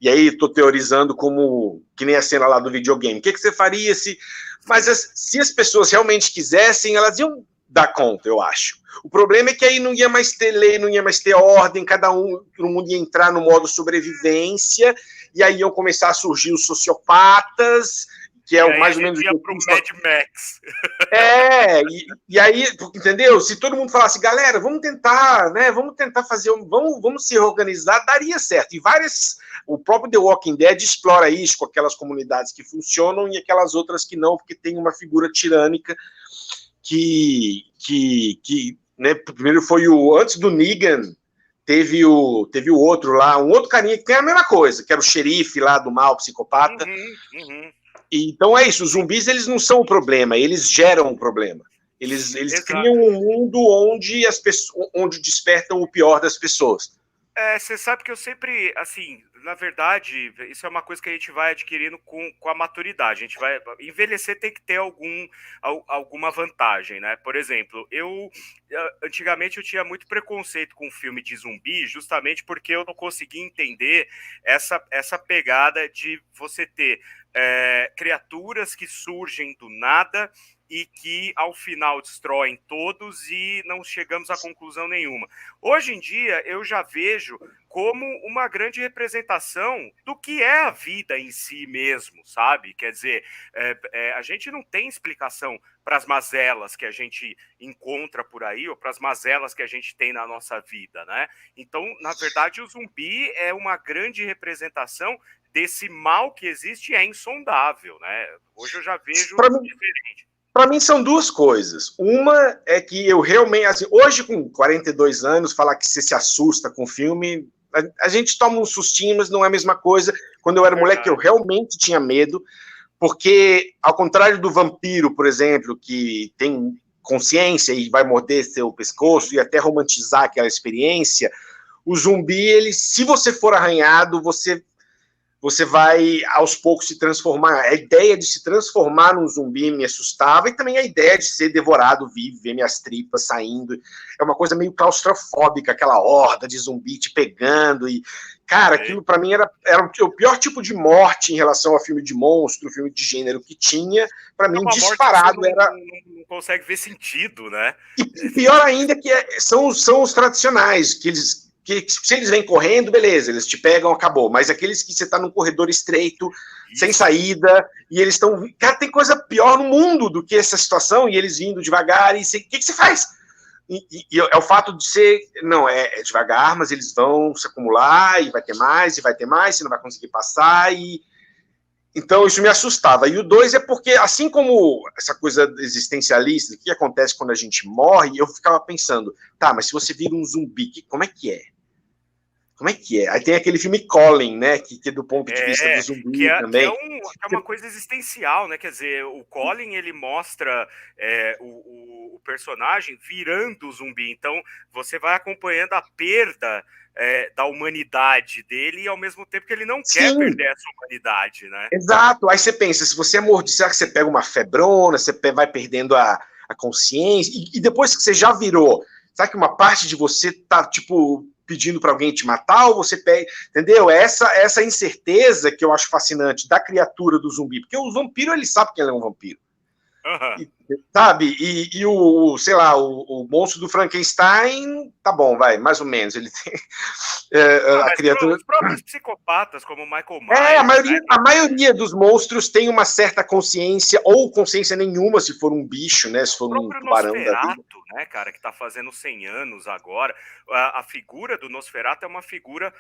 e aí estou teorizando como que nem a cena lá do videogame. O que você faria se... Mas se as pessoas realmente quisessem, elas iam dar conta, eu acho. O problema é que aí não ia mais ter lei, não ia mais ter ordem, todo mundo ia entrar no modo sobrevivência, e aí iam começar a surgir os sociopatas, que é o mais ou menos... ia pro Mad Max. E aí, entendeu? Se todo mundo falasse, galera, vamos tentar, né? Vamos tentar fazer, vamos se organizar, daria certo. E o próprio The Walking Dead explora isso com aquelas comunidades que funcionam e aquelas outras que não, porque tem uma figura tirânica que né, primeiro foi antes do Negan, teve o outro lá, um outro carinha que tem a mesma coisa, que era o xerife lá do mal, psicopata. Então é isso, os zumbis, eles não são o problema, eles geram o problema. Eles criam um mundo onde despertam o pior das pessoas. Você sabe que eu sempre, assim, na verdade, isso é uma coisa que a gente vai adquirindo com a maturidade. A gente vai envelhecer, tem que ter alguma vantagem, né? Por exemplo, antigamente eu tinha muito preconceito com filme de zumbi, justamente porque eu não conseguia entender essa pegada de você ter criaturas que surgem do nada e que ao final destroem todos e não chegamos a conclusão nenhuma. Hoje em dia eu já vejo como uma grande representação do que é a vida em si mesmo, sabe? Quer dizer, a gente não tem explicação para as mazelas que a gente encontra por aí ou para as mazelas que a gente tem na nossa vida, né? Então, na verdade, o zumbi é uma grande representação desse mal que existe e é insondável, né? Hoje eu já vejo diferente. Para mim são duas coisas. Uma é que eu realmente, assim, hoje com 42 anos, falar que você se assusta com filme, a gente toma um sustinho, mas não é a mesma coisa. Quando eu era moleque, eu realmente tinha medo, porque ao contrário do vampiro, por exemplo, que tem consciência e vai morder seu pescoço e até romantizar aquela experiência, o zumbi, se você for arranhado, você vai, aos poucos, se transformar. A ideia de se transformar num zumbi me assustava, e também a ideia de ser devorado vivo, ver minhas tripas saindo. É uma coisa meio claustrofóbica, aquela horda de zumbi te pegando. E, cara, aquilo para mim era o pior tipo de morte em relação ao filme de monstro, filme de gênero que tinha. Para mim, disparado era... Não consegue ver sentido, né? E pior ainda que são os tradicionais, que se eles vêm correndo, beleza, eles te pegam, acabou. Mas aqueles que você tá num corredor estreito, sem saída, e eles estão... Cara, tem coisa pior no mundo do que essa situação, e eles vindo devagar, e o que você faz? E é o fato de ser... Não, é devagar, mas eles vão se acumular, e vai ter mais, você não vai conseguir passar, Então, isso me assustava. E o 2 é porque, assim como essa coisa existencialista, o que acontece quando a gente morre, eu ficava pensando, tá, mas se você vira um zumbi, como é que é? Como é que é? Aí tem aquele filme Colin, né? Que é do ponto de vista do zumbi também. Que é uma coisa existencial, né? Quer dizer, o Colin, ele mostra o personagem virando o zumbi. Então, você vai acompanhando a perda da humanidade dele e ao mesmo tempo que ele não quer perder essa humanidade, né? Exato. Aí você pensa, se você é mordido, será que você pega uma febrona, você vai perdendo a consciência? E depois que você já virou, será que uma parte de você tá, tipo... pedindo para alguém te matar, ou você pega, entendeu? Essa incerteza que eu acho fascinante da criatura do zumbi, porque o vampiro, ele sabe que ele é um vampiro. Sabe? E sei lá, o monstro do Frankenstein, tá bom, vai, mais ou menos, ele tem a criatura... Os próprios psicopatas, como o Michael Myers... A maioria dos monstros tem uma certa consciência, ou consciência nenhuma, se for um bicho, né, se for um tubarão da vida. né, cara, que tá fazendo 100 anos agora. A figura do Nosferatu é uma figura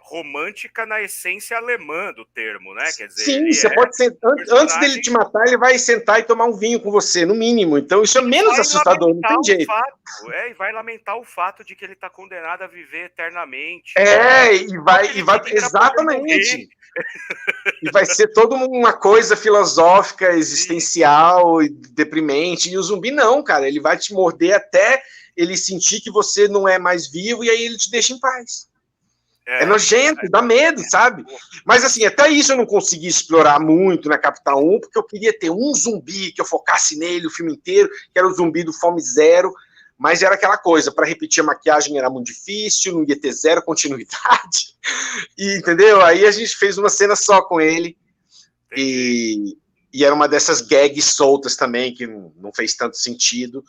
romântica na essência alemã do termo, né? Quer dizer, sim, você pode sentar, antes dele te matar, ele vai sentar e tomar um vinho com você, no mínimo. Então isso é menos assustador, não tem jeito. E vai lamentar o fato de que ele tá condenado a viver eternamente. E vai exatamente. E vai ser toda uma coisa filosófica, existencial e deprimente. E o zumbi não, cara, ele vai te morder até ele sentir que você não é mais vivo e aí ele te deixa em paz. É nojento, dá medo, sabe? Mas assim, até isso eu não consegui explorar muito na Capital 1, porque eu queria ter um zumbi que eu focasse nele o filme inteiro, que era o zumbi do Fome Zero, mas era aquela coisa, para repetir a maquiagem era muito difícil, não ia ter zero continuidade, e, entendeu? Aí a gente fez uma cena só com ele, e era uma dessas gags soltas também, que não fez tanto sentido.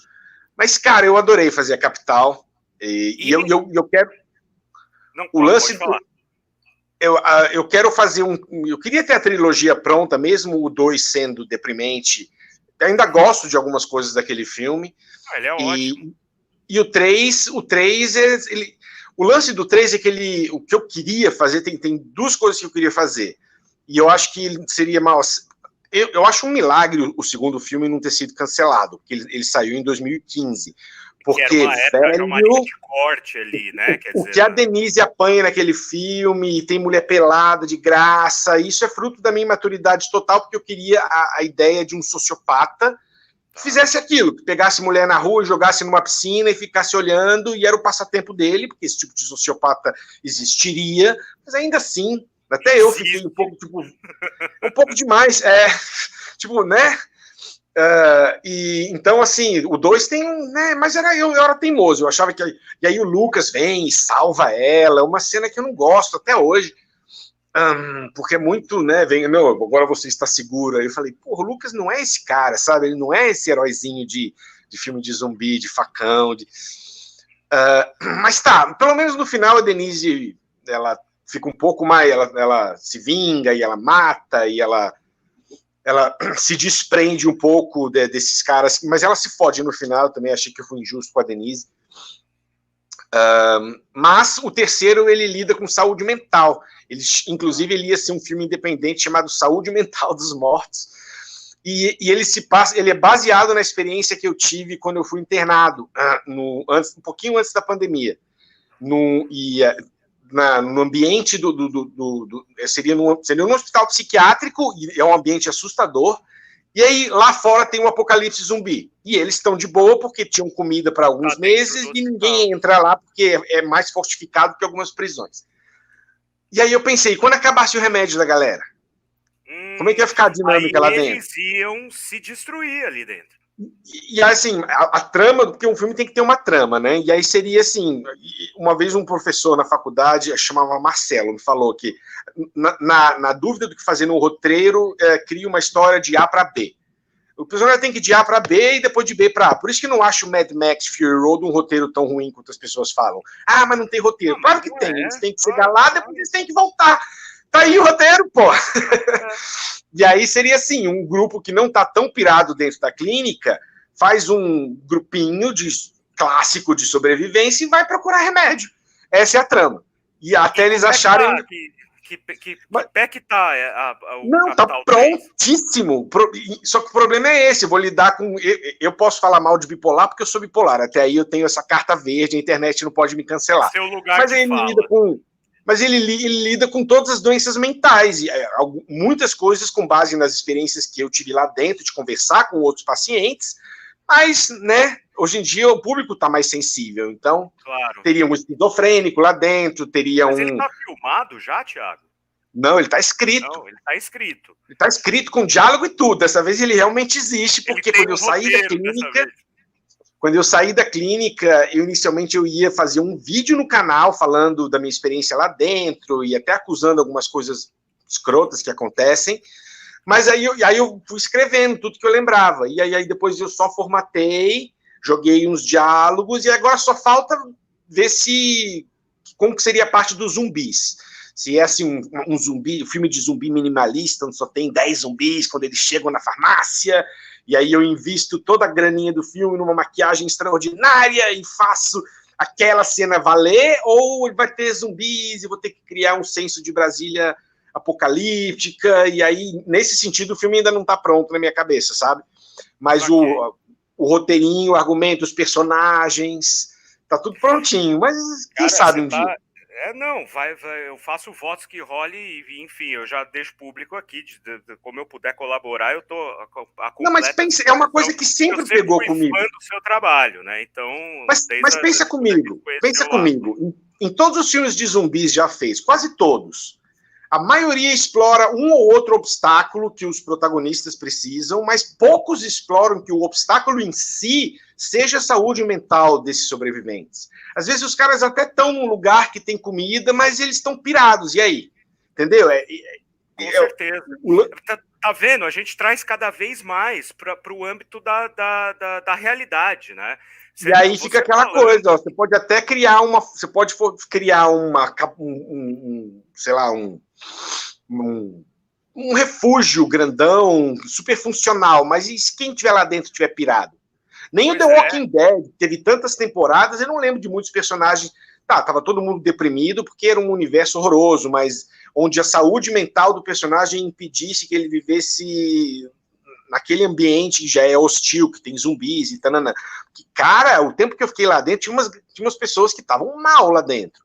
Mas, cara, eu adorei fazer a Capital, e eu quero... Não, o lance eu quero fazer eu queria ter a trilogia pronta, mesmo o 2 sendo deprimente. Eu ainda gosto de algumas coisas daquele filme. Ele é ótimo. E o 3 o lance do 3 é que o que eu queria fazer, tem duas coisas que eu queria fazer. E eu acho que seria mal. Eu acho um milagre o segundo filme não ter sido cancelado, porque ele saiu em 2015. Porque, era uma linha de corte ali, né? Quer dizer, que a Denise apanha naquele filme, tem mulher pelada de graça, isso é fruto da minha imaturidade total, porque eu queria a ideia de um sociopata que fizesse aquilo, que pegasse mulher na rua, jogasse numa piscina e ficasse olhando, e era o passatempo dele, porque esse tipo de sociopata existiria, mas ainda assim, até eu fiquei um pouco demais, né? Então, assim, o 2 tem, né? Mas eu era teimoso, eu achava que. E aí o Lucas vem e salva ela, uma cena que eu não gosto até hoje, porque é muito, né? Não, agora você está seguro. Aí eu falei, porra, o Lucas não é esse cara, sabe? Ele não é esse heróizinho de filme de zumbi, de facão. Mas tá, pelo menos no final a Denise, ela fica um pouco mais. Ela se vinga e ela mata e ela se desprende um pouco desses caras, mas ela se fode no final, também achei que eu fui injusto com a Denise. Mas o terceiro, ele lida com saúde mental. Inclusive, ele ia ser um filme independente chamado Saúde Mental dos Mortos. E ele é baseado na experiência que eu tive quando eu fui internado, um pouquinho antes da pandemia. No ambiente seria num hospital psiquiátrico, e é um ambiente assustador, e aí lá fora tem um apocalipse zumbi, e eles estão de boa porque tinham comida para alguns meses e ninguém entra lá porque é mais fortificado que algumas prisões. E aí eu pensei, quando acabasse o remédio da galera, como é que ia ficar a dinâmica lá dentro? Eles iam se destruir ali dentro. E assim, a trama, porque um filme tem que ter uma trama, né? E aí seria assim, uma vez um professor na faculdade, chamava Marcelo, me falou que na dúvida do que fazer no roteiro, cria uma história de A para B. O personagem tem que ir de A para B e depois de B para A. Por isso que não acho o Mad Max Fury Road um roteiro tão ruim quanto as pessoas falam. Ah, mas não tem roteiro. Não, claro que tem, eles têm que chegar lá, depois eles têm que voltar. Tá aí o roteiro, pô. E aí seria assim, um grupo que não está tão pirado dentro da clínica, faz um grupinho clássico de sobrevivência e vai procurar remédio. Essa é a trama. E até eles acharem... Que pé que tá? Não, tá prontíssimo. Só que o problema é esse, eu vou lidar com... Eu posso falar mal de bipolar porque eu sou bipolar. Até aí eu tenho essa carta verde, a internet não pode me cancelar. Seu lugar Mas ele lida com... Mas ele lida com todas as doenças mentais, e muitas coisas com base nas experiências que eu tive lá dentro, de conversar com outros pacientes, mas, né, hoje em dia o público está mais sensível, então teria um esquizofrênico lá dentro, teria mas ele está filmado já, Thiago? Não, ele está escrito. Não, ele está escrito. Ele está escrito com diálogo e tudo, dessa vez ele realmente existe, porque quando eu saí da clínica... Quando eu saí da clínica, inicialmente eu ia fazer um vídeo no canal falando da minha experiência lá dentro e até acusando algumas coisas escrotas que acontecem, mas aí eu fui escrevendo tudo que eu lembrava, e aí depois eu só formatei, joguei uns diálogos, e agora só falta ver como que seria a parte dos zumbis. Se é assim, um zumbi, um filme de zumbi minimalista, onde só tem 10 zumbis quando eles chegam na farmácia, e aí eu invisto toda a graninha do filme numa maquiagem extraordinária e faço aquela cena valer, ou vai ter zumbis e vou ter que criar um senso de Brasília apocalíptica, e aí, nesse sentido, o filme ainda não está pronto na minha cabeça, sabe? Mas o roteirinho, o argumento, os personagens, tá tudo prontinho, mas quem sabe um dia. Não, eu faço votos que role e, enfim, eu já deixo público aqui, como eu puder colaborar, eu tô Não, mas pensa, é uma coisa que sempre pegou comigo. Do seu trabalho, né? Então, mas pensa comigo, em todos os filmes de zumbis já fez, quase todos, a maioria explora um ou outro obstáculo que os protagonistas precisam, mas poucos exploram que o obstáculo em si seja a saúde mental desses sobreviventes. Às vezes os caras até estão num lugar que tem comida, mas eles estão pirados, e aí? Entendeu? Com certeza. Tá vendo? A gente traz cada vez mais para o âmbito da realidade, né? E aí fica aquela coisa, ó, você pode até criar um refúgio grandão, super funcional, mas e se quem estiver lá dentro estiver pirado? Nem o The Walking Dead teve tantas temporadas, eu não lembro de muitos personagens. Tava todo mundo deprimido porque era um universo horroroso, mas onde a saúde mental do personagem impedisse que ele vivesse naquele ambiente que já é hostil, que tem zumbis e tanana. Cara, o tempo que eu fiquei lá dentro, tinha umas pessoas que estavam mal lá dentro.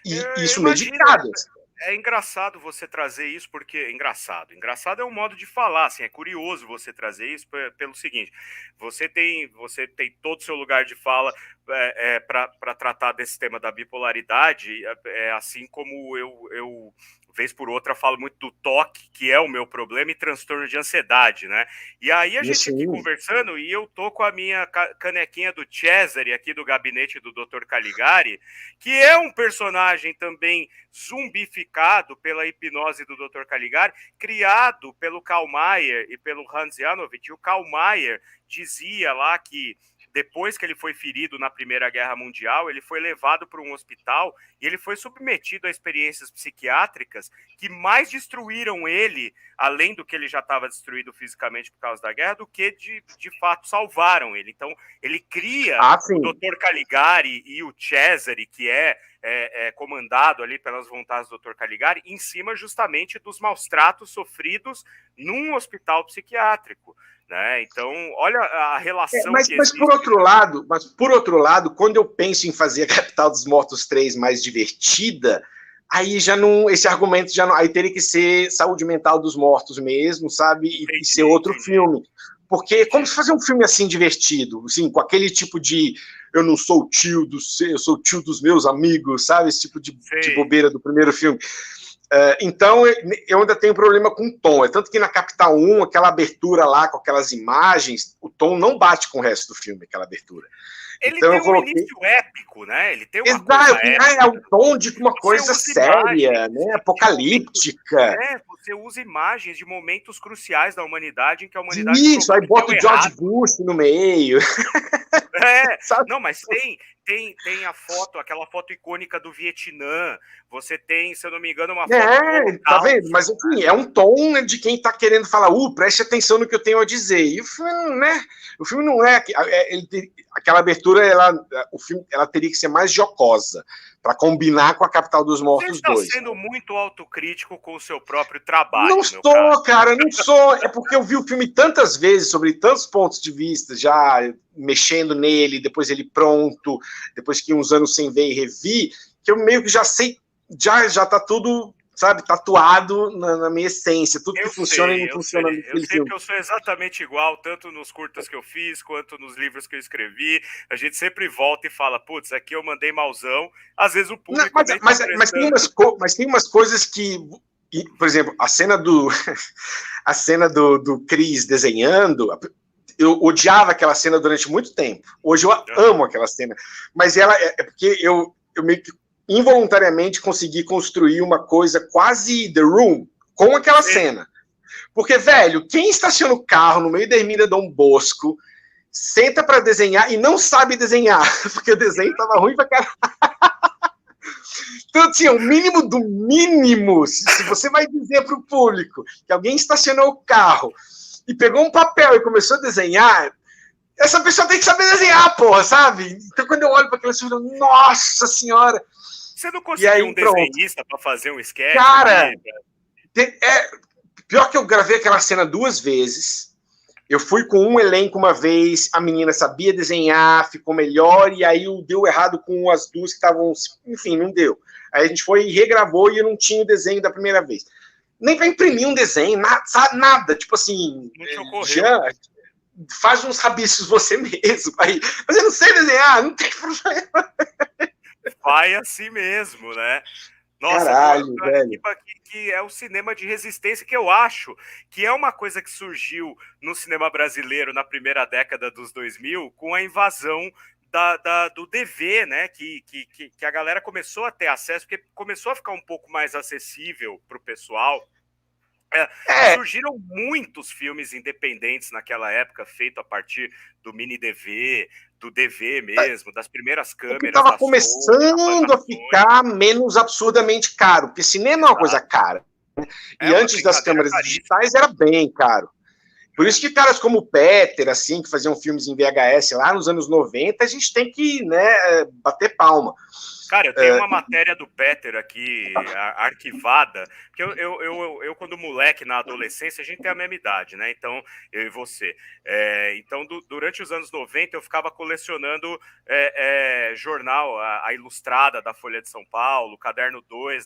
E isso medicadas. É engraçado você trazer isso, porque... Engraçado é um modo de falar, assim, é curioso você trazer isso pelo seguinte, você tem todo o seu lugar de fala para tratar desse tema da bipolaridade, assim como eu vez por outra, falo muito do toque, que é o meu problema, e transtorno de ansiedade, né? E aí a gente aqui conversando, e eu tô com a minha canequinha do Cesare, aqui do gabinete do Dr. Caligari, que é um personagem também zumbificado pela hipnose do Dr. Caligari, criado pelo Karl Mayer e pelo Hans Janowitz. E o Karl Mayer dizia lá que depois que ele foi ferido na Primeira Guerra Mundial, ele foi levado para um hospital e ele foi submetido a experiências psiquiátricas que mais destruíram ele, além do que ele já estava destruído fisicamente por causa da guerra, do que de fato salvaram ele. Então, ele cria o Dr. Caligari e o Cesare, que é comandado ali pelas vontades do Dr. Caligari, em cima justamente dos maus tratos sofridos num hospital psiquiátrico. Né? Então, olha a relação mas por outro lado, quando eu penso em fazer a Capital dos Mortos 3 mais divertida, aí já não, esse argumento já não, aí teria que ser Saúde Mental dos Mortos mesmo, sabe? E ser outro filme. Porque como se fazer um filme assim divertido, assim, com aquele tipo de eu não sou o tio eu sou o tio dos meus amigos, sabe? Esse tipo de bobeira do primeiro filme. Então, eu ainda tenho problema com o tom. É tanto que na Capital 1, aquela abertura lá, com aquelas imagens, o tom não bate com o resto do filme, aquela abertura. Ele então, tem um início épico, né? Ele tem uma coisa épica. É o tom de uma coisa séria, né? Apocalíptica. Você usa imagens de momentos cruciais da humanidade em que a humanidade... Isso, aí bota o George Bush no meio. Não, mas tem a foto, aquela foto icônica do Vietnã. Você tem, se eu não me engano, uma foto... tá vendo? Mas, enfim, é um tom de quem tá querendo falar, preste atenção no que eu tenho a dizer. E o filme, né? O filme não é... aquela abertura, o filme, ela teria que ser mais jocosa, para combinar com a Capital dos Mortos 2. Você está sendo muito autocrítico com o seu próprio trabalho. Não estou, cara, não sou. É porque eu vi o filme tantas vezes, sobre tantos pontos de vista, já mexendo nele, depois ele pronto, depois que uns anos sem ver e revi, que eu meio que já sei, já tá tudo, sabe, tatuado na minha essência, tudo que funciona e não funciona naquele filme. Que eu sou exatamente igual, tanto nos curtas que eu fiz, quanto nos livros que eu escrevi, a gente sempre volta e fala, putz, aqui eu mandei malzão, às vezes o público... Mas tem umas coisas que, por exemplo, a cena do Chris desenhando, eu odiava aquela cena durante muito tempo, hoje eu amo aquela cena, mas ela é porque eu meio que involuntariamente consegui construir uma coisa quase The Room com aquela cena. Porque, velho, quem estaciona o carro no meio da Ermida Dom Bosco, senta para desenhar e não sabe desenhar, porque o desenho tava ruim pra caralho. Então, assim, o mínimo do mínimo, se você vai dizer para o público que alguém estacionou o carro e pegou um papel e começou a desenhar, essa pessoa tem que saber desenhar, porra, sabe? Então, quando eu olho para aquela pessoa, nossa senhora! Você não conseguiu um desenhista para fazer um sketch? Cara, pior que eu gravei aquela cena 2 vezes. Eu fui com um elenco uma vez, a menina sabia desenhar, ficou melhor, e aí deu errado com as duas que estavam... Enfim, não deu. Aí a gente foi e regravou e eu não tinha o desenho da primeira vez. Nem para imprimir um desenho, nada. Tipo assim, Jean, faz uns rabiscos você mesmo. Aí, mas eu não sei desenhar, não tem problema. Vai assim mesmo, né? Nossa, caralho, velho. Que é o cinema de resistência, que eu acho que é uma coisa que surgiu no cinema brasileiro na primeira década dos 2000 com a invasão do DV, né? Que a galera começou a ter acesso, porque começou a ficar um pouco mais acessível para o pessoal. Surgiram muitos filmes independentes naquela época, feito a partir do mini DV, do DV mesmo, das primeiras câmeras. Estava começando a ficar menos absurdamente caro, porque cinema é uma coisa cara. Né? E antes das câmeras digitais era bem caro. Por isso que caras como o Peter, assim, que faziam filmes em VHS lá nos anos 90, a gente tem que, né, bater palma. Cara, eu tenho uma matéria do Peter aqui, arquivada, que eu quando moleque, na adolescência, a gente tem a mesma idade, né? Então, eu e você. Então, durante os anos 90, eu ficava colecionando jornal, a Ilustrada da Folha de São Paulo, Caderno 2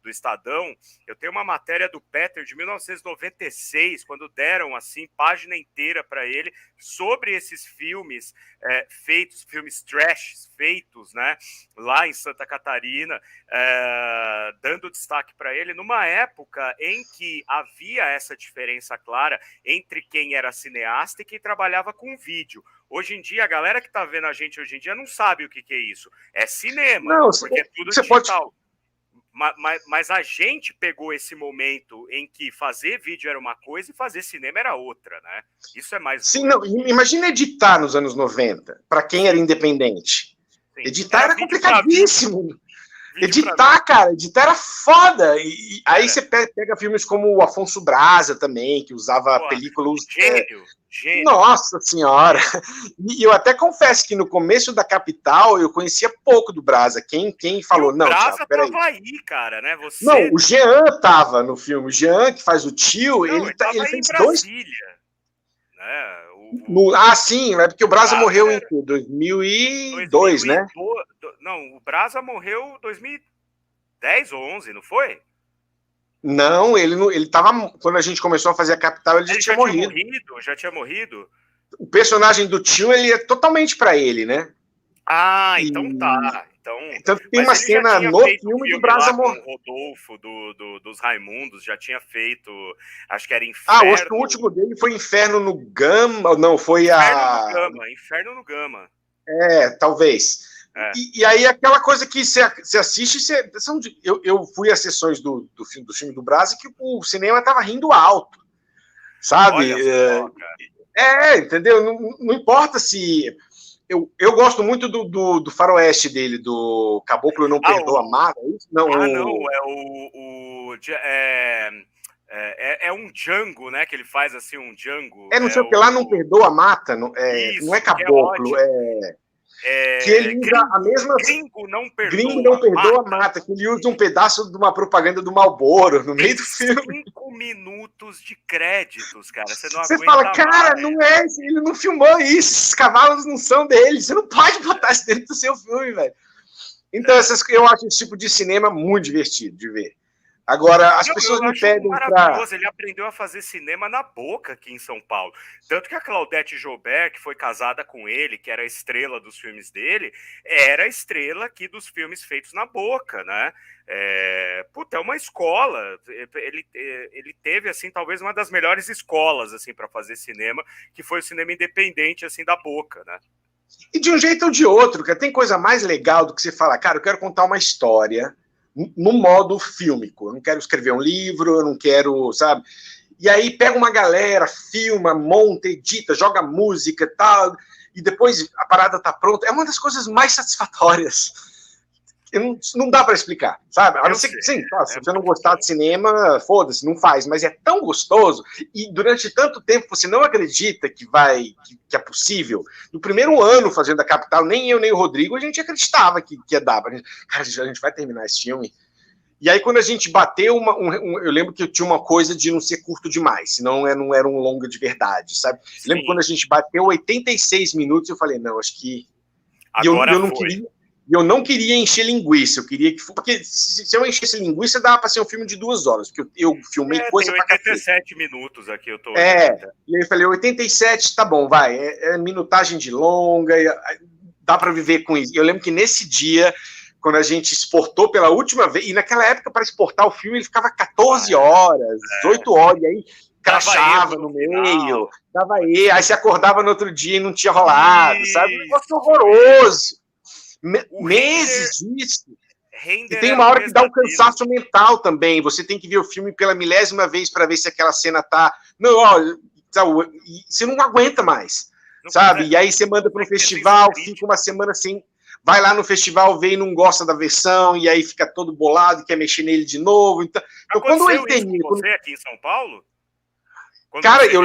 do Estadão. Eu tenho uma matéria do Peter de 1996, quando deram, assim, página inteira para ele, sobre esses filmes feitos, filmes trash feitos, né? Lá em Santa Catarina, dando destaque para ele, numa época em que havia essa diferença clara entre quem era cineasta e quem trabalhava com vídeo. Hoje em dia, a galera que está vendo a gente hoje em dia não sabe o que é isso. É cinema, não, porque é tudo digital. Mas a gente pegou esse momento em que fazer vídeo era uma coisa e fazer cinema era outra, né? Isso é mais... Sim, não, imagina editar nos anos 90, para quem era independente. Sim. Editar era complicadíssimo. Editar, cara, editar era foda. E aí você pega filmes como o Afonso Braza também, que usava películas... Gênio. Nossa senhora! E eu até confesso que no começo da Capital eu conhecia pouco do Braza. Quem falou, não, Braza tava aí, cara, né? Você... Não, o Jean tava no filme. O Jean, que faz o tio, ele fez dois... Né? Sim, é porque o Braza morreu em 2002, né? Não, o Braza morreu em 2010 ou 11, não foi? Não, ele tava... Quando a gente começou a fazer a Capital, ele já tinha morrido. Já tinha morrido? O personagem do tio, ele é totalmente pra ele, né? Então tá. Então tem uma cena no filme do Braza morrendo. O Rodolfo dos Raimundos já tinha feito, acho que era Inferno. Acho que o último dele foi Inferno no Gama, não, foi Inferno no Gama. Talvez. E aí aquela coisa que você assiste, eu fui às sessões do filme do Braza que o cinema tava rindo alto, sabe? Entendeu? Não importa se... Eu gosto muito do faroeste dele, do Caboclo Não Perdoa Mata. É um Django, né? Que ele faz assim, um Django. Não sei o que lá, Não Perdoa Mata. Não é Caboclo, que ele usa a mesma... Gringo Não Perdoa Mata, que ele usa um pedaço de uma propaganda do Marlboro no meio do filme. 5 minutos de créditos, cara. Você fala, cara, não é, ele não filmou isso, os cavalos não são dele, você não pode botar isso dentro do seu filme, velho. Então, eu acho esse tipo de cinema muito divertido de ver. Agora, as pessoas me pedem para... Ele aprendeu a fazer cinema na boca aqui em São Paulo. Tanto que a Claudete Joubert, que foi casada com ele, que era a estrela dos filmes dele, era a estrela aqui dos filmes feitos na boca, né? É uma escola. Ele teve, assim, talvez uma das melhores escolas, assim, para fazer cinema, que foi o cinema independente, assim, da boca, né? E de um jeito ou de outro, cara, tem coisa mais legal do que você falar, cara, eu quero contar uma história no modo fílmico. Eu não quero escrever um livro, eu não quero, sabe? E aí pega uma galera, filma, monta, edita, joga música e tal, e depois a parada tá pronta. É uma das coisas mais satisfatórias não dá para explicar, sabe? A não ser que, sim, se você não gostar de cinema, foda-se, não faz, mas é tão gostoso, e durante tanto tempo você não acredita que é possível. No primeiro ano fazendo a Capital, nem eu nem o Rodrigo, a gente acreditava que ia dar. Cara, a gente vai terminar esse filme. E aí, quando a gente bateu, eu lembro que eu tinha uma coisa de não ser curto demais, senão não era um longa de verdade, sabe? Eu lembro quando a gente bateu 86 minutos, eu falei, não, acho que... Agora eu não queria encher linguiça, eu queria que... Porque se eu enchesse linguiça, dava para ser um filme de 2 horas, porque eu filmei coisa pra cacete. 87 minutos aqui, eu tô... e aí eu falei, 87, tá bom, vai, é minutagem de longa, dá para viver com isso. Eu lembro que nesse dia, quando a gente exportou pela última vez, e naquela época, para exportar o filme, ele ficava 14 horas, 18 horas, e aí crachava no meio, aí você acordava no outro dia e não tinha rolado, sabe? Um negócio horroroso. Meses disso. E tem uma hora que dá um cansaço mental também. Você tem que ver o filme pela 1000ª vez para ver se aquela cena tá. Não, ó, você não aguenta mais, sabe? E aí você manda para um festival, fica uma semana sem. Vai lá no festival, vê e não gosta da versão, e aí fica todo bolado, quer mexer nele de novo. Então quando ele termina. Você aqui em São Paulo? Cara, eu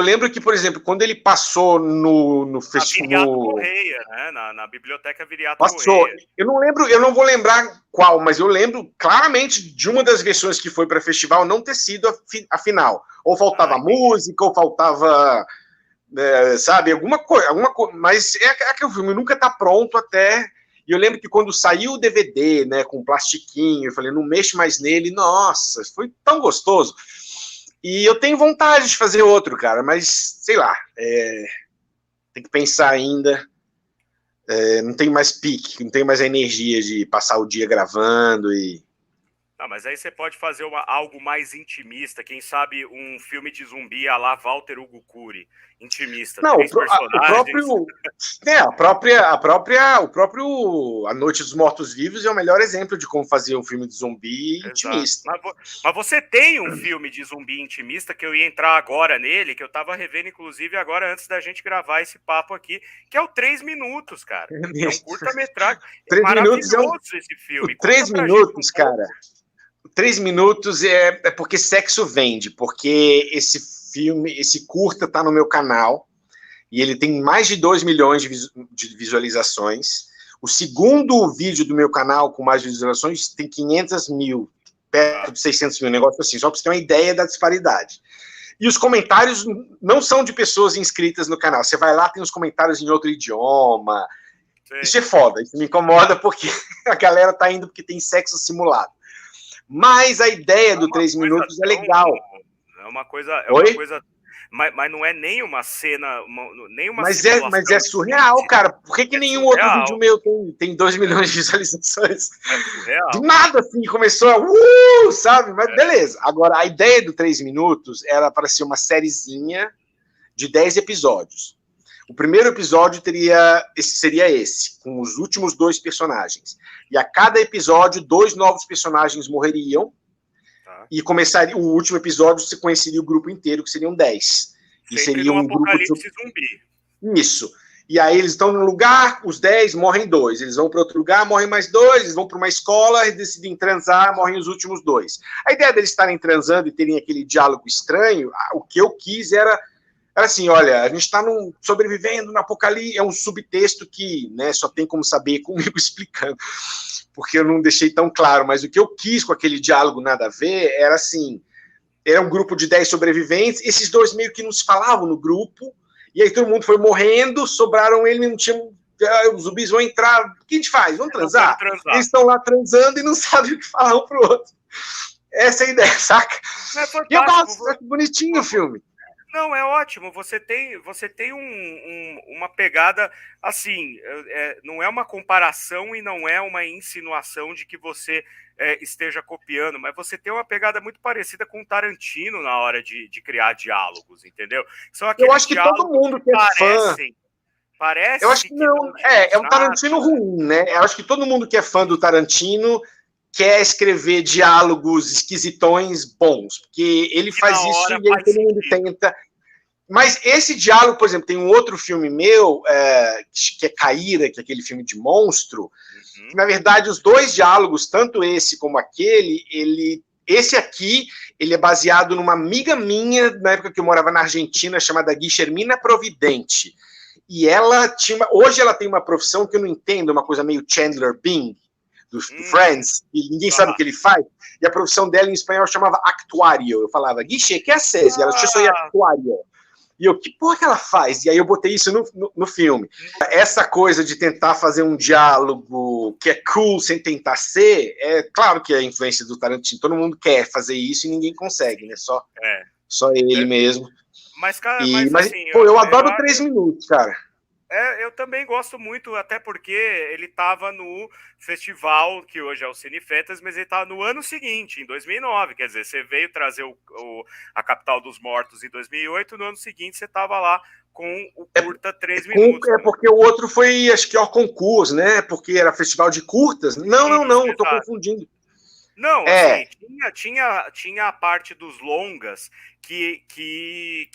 lembro que, por exemplo, quando ele passou no festival... Viriato Correia, né? Na Biblioteca Viriato Correia. Eu não vou lembrar qual, mas eu lembro claramente de uma das versões que foi para festival não ter sido a final. Ou faltava música, ou faltava... sabe, alguma coisa. Mas é que o filme nunca tá pronto até... E eu lembro que quando saiu o DVD, né, com plastiquinho, eu falei, não mexe mais nele. Nossa, foi tão gostoso. E eu tenho vontade de fazer outro, cara, mas, sei lá, tem que pensar ainda, não tenho mais pique, não tenho mais a energia de passar o dia gravando e... Não, mas aí você pode fazer algo mais intimista, quem sabe um filme de zumbi à la Walter Hugo Cury, intimista. Não, o próprio A Noite dos Mortos-Vivos é o melhor exemplo de como fazer um filme de zumbi intimista. Mas você tem um filme de zumbi intimista, que eu ia entrar agora nele, que eu tava revendo, inclusive, agora antes da gente gravar esse papo aqui, que é o 3 Minutos, cara. É um curta-metragem. 3 minutos esse filme. 3 minutos, cara. 3 minutos é porque sexo vende, porque esse curta tá no meu canal, e ele tem mais de 2 milhões de visualizações. O segundo vídeo do meu canal com mais visualizações tem 500 mil, perto de 600 mil, negócio assim, só para você ter uma ideia da disparidade. E os comentários não são de pessoas inscritas no canal, você vai lá, tem os comentários em outro idioma. Sim. Isso é foda, isso me incomoda porque a galera tá indo porque tem sexo simulado. Mas a ideia do 3 minutos é legal. É uma coisa... Mas não é nem uma cena... Mas é surreal, cara. Por que nenhum outro vídeo meu tem 2 milhões de visualizações? É surreal. De nada, assim, começou sabe? Mas beleza. Agora, a ideia do 3 minutos era para ser uma sériezinha de 10 episódios. O primeiro episódio seria esse, com os últimos 2 personagens. E a cada episódio, 2 novos personagens morreriam. Tá. E começaria o último episódio, se conheceria o grupo inteiro, que seriam 10. E seria um apocalipse zumbi. Isso. E aí eles estão num lugar, os 10 morrem 2. Eles vão para outro lugar, morrem mais 2. Eles vão para uma escola e decidem transar, morrem os últimos 2. A ideia deles estarem transando e terem aquele diálogo estranho, o que eu quis era assim, olha, a gente está sobrevivendo no apocalipse, é um subtexto que, né, só tem como saber comigo explicando, porque eu não deixei tão claro, mas o que eu quis com aquele diálogo nada a ver era assim, era um grupo de 10 sobreviventes, esses 2 meio que não se falavam no grupo, e aí todo mundo foi morrendo, sobraram ele, não tinha, os zumbis vão entrar, o que a gente faz? Vamos transar? Eles estão lá transando e não sabem o que falar um pro outro. Essa é a ideia, saca? E eu gosto, é bonitinho o filme. Não, é ótimo, você tem uma pegada, assim, não é uma comparação e não é uma insinuação de que você esteja copiando, mas você tem uma pegada muito parecida com o Tarantino na hora de criar diálogos, entendeu? Eu acho que todo mundo que é fã... Parece eu acho que não, é um Tarantino ruim, né? Eu acho que todo mundo que é fã do Tarantino quer escrever diálogos esquisitões bons, porque ele faz isso e aí todo mundo tenta. Mas esse diálogo, por exemplo, tem um outro filme meu, que é Caíra, que é aquele filme de monstro, que, na verdade, os dois diálogos, tanto esse como aquele, esse aqui, ele é baseado numa amiga minha, na época que eu morava na Argentina, chamada Guilhermina Providente. E hoje ela tem uma profissão que eu não entendo, uma coisa meio Chandler Bing, do Friends, e ninguém sabe o que ele faz. E a profissão dela em espanhol chamava actuário. Eu falava, Guiche, que é César? E ela, eu sou actuário. E eu, que porra que ela faz? E aí eu botei isso no filme. Essa coisa de tentar fazer um diálogo que é cool sem tentar ser, é claro que é a influência do Tarantino. Todo mundo quer fazer isso e ninguém consegue, né? Só ele mesmo. Mas, cara, mas assim, pô, eu adoro 3 minutos, cara. Eu também gosto muito, até porque ele estava no festival, que hoje é o Cine Fetas, mas ele estava no ano seguinte, em 2009. Quer dizer, você veio trazer a Capital dos Mortos em 2008, no ano seguinte você estava lá com o curta 3 minutos. É porque o outro foi, acho que, o concurso, né? Porque era festival de curtas. Não, estou confundindo. Não, assim, tinha a parte dos longas que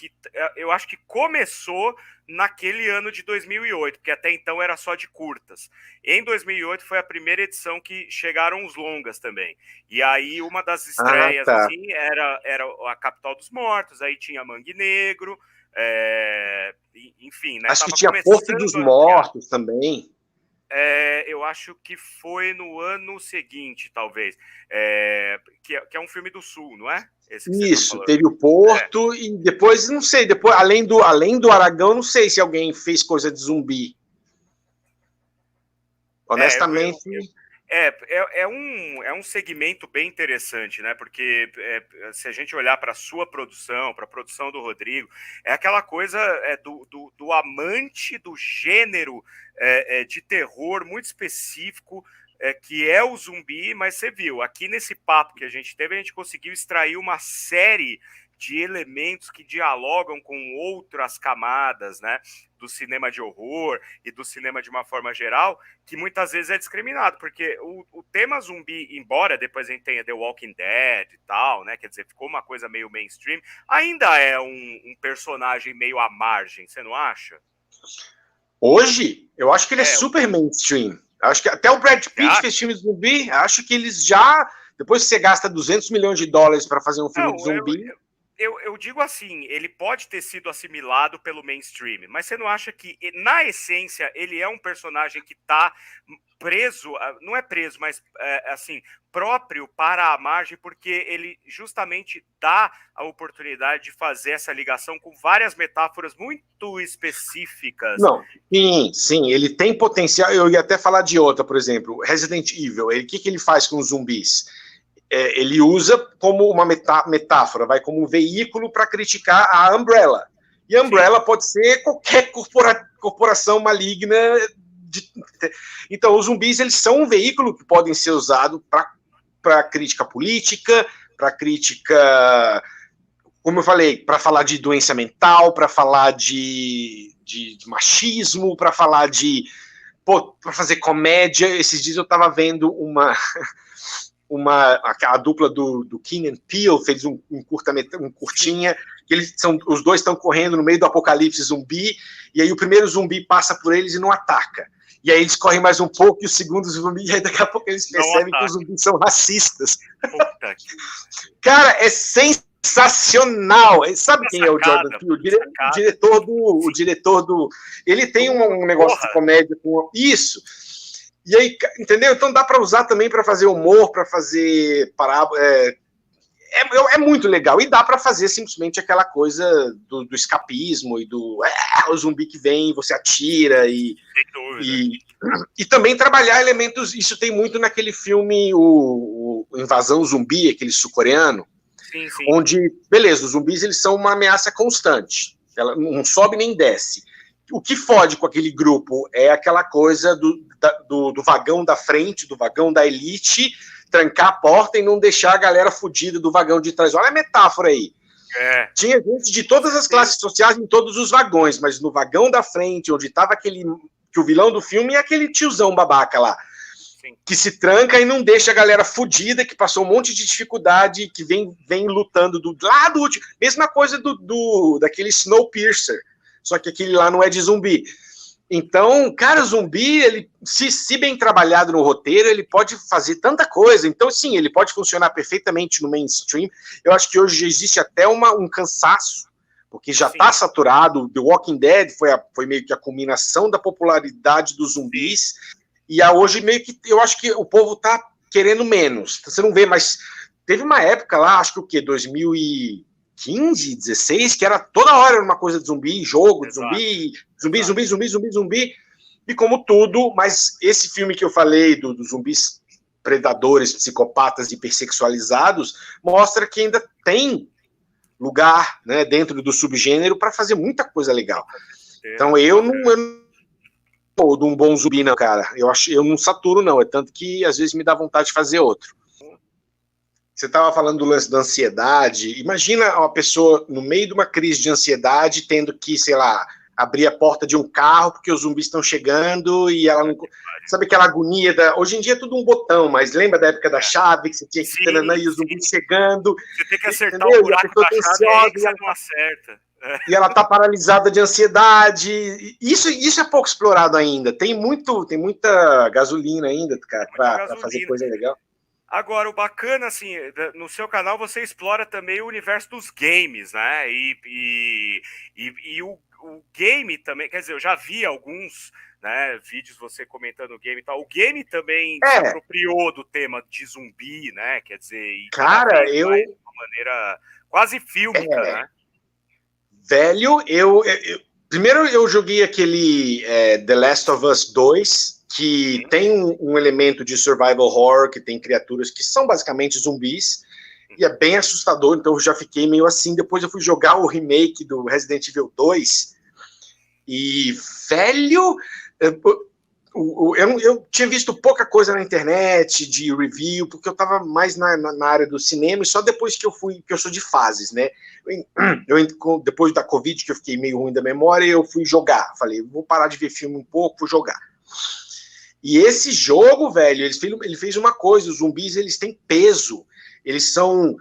eu acho que começou naquele ano de 2008, porque até então era só de curtas. Em 2008 foi a primeira edição que chegaram os longas também. E aí uma das estreias assim, era a Capital dos Mortos, aí tinha Mangue Negro, enfim, né? Acho que tinha Porto dos Mortos também. Eu acho que foi no ano seguinte, talvez. Que é um filme do Sul, não é? Isso, teve o Porto e depois, não sei, além do Aragão, não sei se alguém fez coisa de zumbi. Honestamente... É um segmento bem interessante, né? Porque se a gente olhar para a sua produção, para a produção do Rodrigo, é aquela coisa do amante do gênero de terror muito específico, que é o zumbi, mas você viu, aqui nesse papo que a gente teve, a gente conseguiu extrair uma série de elementos que dialogam com outras camadas, né, do cinema de horror e do cinema de uma forma geral, que muitas vezes é discriminado, porque o tema zumbi, embora depois a gente tenha The Walking Dead e tal, né, quer dizer, ficou uma coisa meio mainstream, ainda é um personagem meio à margem, você não acha? Hoje, eu acho que ele é super mainstream. Acho que até o Brad Pitt fez filme de zumbi, acho que eles já, depois que você gasta $200 milhões para fazer um filme de zumbi... Eu digo assim, ele pode ter sido assimilado pelo mainstream, mas você não acha que, na essência, ele é um personagem que está preso, não é preso, mas assim, próprio para a margem, porque ele justamente dá a oportunidade de fazer essa ligação com várias metáforas muito específicas. Não, sim, ele tem potencial. Eu ia até falar de outra, por exemplo, Resident Evil. O que ele faz com os zumbis? Ele usa como uma metáfora, vai como um veículo para criticar a Umbrella. E a Umbrella pode ser qualquer corporação maligna. Então, os zumbis, eles são um veículo que podem ser usado para crítica política, para crítica, como eu falei, para falar de doença mental, para falar de machismo, para falar para fazer comédia. Esses dias eu estava vendo a dupla do Key and Peele fez um curtinha, que os dois estão correndo no meio do apocalipse zumbi, e aí o primeiro zumbi passa por eles e não ataca. E aí eles correm mais um pouco, e o segundo zumbi, e aí daqui a pouco eles percebem que os zumbis são racistas. Cara, é sensacional. Sabe quem é o Jordan Peele? O diretor do... Ele tem um negócio de comédia com isso. E aí, entendeu? Então dá para usar também para fazer humor, para fazer parábola. É muito legal. E dá para fazer simplesmente aquela coisa do escapismo e o zumbi que vem, você atira e também trabalhar elementos. Isso tem muito naquele filme, o Invasão Zumbi, aquele sul-coreano, onde, beleza, os zumbis eles são uma ameaça constante. Ela não sobe nem desce. O que fode com aquele grupo é aquela coisa do vagão da frente, do vagão da elite, trancar a porta e não deixar a galera fodida do vagão de trás. Olha a metáfora aí. Tinha gente de todas as classes sociais em todos os vagões, mas no vagão da frente, onde estava que o vilão do filme é aquele tiozão babaca lá. que se tranca e não deixa a galera fodida, que passou um monte de dificuldade, que vem lutando lá do último. Mesma coisa daquele Snowpiercer, só que aquele lá não é de zumbi. Então, cara, o zumbi, ele, se bem trabalhado no roteiro, ele pode fazer tanta coisa. Então, sim, ele pode funcionar perfeitamente no mainstream. Eu acho que hoje já existe até um cansaço, porque já está saturado. The Walking Dead foi meio que a culminação da popularidade dos zumbis. E hoje meio que eu acho que o povo está querendo menos. Você não vê, mas teve uma época lá, acho que o quê? 2015, 16, que era toda hora uma coisa de zumbi, jogo de zumbi, zumbi. E como tudo, mas esse filme que eu falei dos zumbis predadores, psicopatas, hipersexualizados, mostra que ainda tem lugar, né, dentro do subgênero para fazer muita coisa legal. Então eu não sou de um bom zumbi, não, cara. Eu não saturo, não. É tanto que às vezes me dá vontade de fazer outro. Você estava falando do lance da ansiedade. Imagina uma pessoa no meio de uma crise de ansiedade tendo que, sei lá, abrir a porta de um carro porque os zumbis estão chegando e ela não... Sabe aquela agonia Hoje em dia é tudo um botão, mas lembra da época da chave, que você tinha que ter e os zumbis chegando. Você tem que acertar o buraco da chave e aí você não acerta. E ela tá paralisada de ansiedade. Isso é pouco explorado ainda. Tem muita gasolina ainda, cara, para fazer coisa legal. Agora, o bacana, assim, no seu canal você explora também o universo dos games, né? E o game também, quer dizer, eu já vi alguns, né, vídeos você comentando o game e tal. O game também se apropriou do tema de zumbi, né? Quer dizer, cara, de uma maneira quase fílmica, né? Velho, primeiro eu joguei aquele The Last of Us 2, que tem um elemento de survival horror, que tem criaturas que são basicamente zumbis, e é bem assustador, então eu já fiquei meio assim. Depois eu fui jogar o remake do Resident Evil 2, e, velho, eu tinha visto pouca coisa na internet de review, porque eu estava mais na área do cinema, e só depois que eu sou de fases, né? Depois da Covid, que eu fiquei meio ruim da memória, eu fui jogar. Falei, vou parar de ver filme um pouco, vou jogar. E esse jogo, velho, ele fez uma coisa: os zumbis, eles têm peso. Eles são...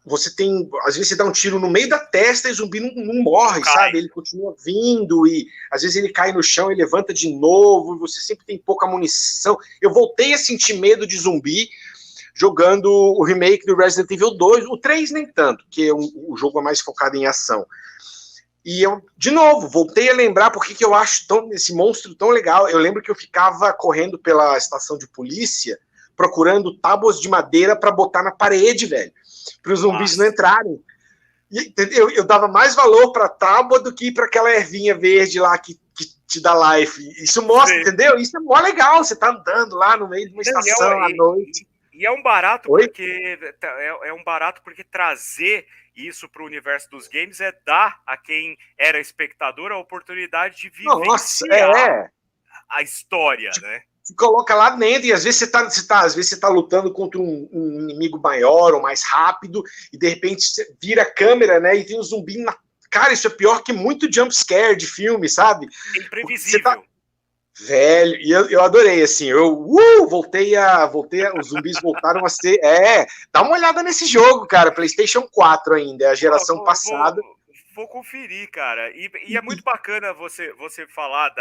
você tem... Às vezes você dá um tiro no meio da testa e o zumbi não morre, sabe? Ele continua vindo e às vezes ele cai no chão e levanta de novo, e você sempre tem pouca munição. Eu voltei a sentir medo de zumbi jogando o remake do Resident Evil 2, o 3 nem tanto, que o jogo é mais focado em ação. E eu, de novo, voltei a lembrar porque eu acho esse monstro tão legal. Eu lembro que eu ficava correndo pela estação de polícia, procurando tábuas de madeira para botar na parede, velho, para os zumbis não entrarem. E, eu dava mais valor para a tábua do que para aquela ervinha verde lá que te dá life. Isso mostra, entendeu? Isso é mó legal. Você tá andando lá no meio de uma estação à noite. E é um barato porque trazer isso para o universo dos games é dar a quem era espectador a oportunidade de vivenciar a história, né? Se coloca lá dentro e às vezes você tá lutando contra um inimigo maior ou mais rápido e de repente você vira a câmera, né, e tem um zumbi na... Cara, isso é pior que muito jump scare de filme, sabe? É imprevisível. Velho, e eu adorei, assim, voltei a os zumbis voltaram a ser, dá uma olhada nesse jogo, cara, PlayStation 4 ainda, é a geração passada. Vou conferir, cara, e é muito bacana você falar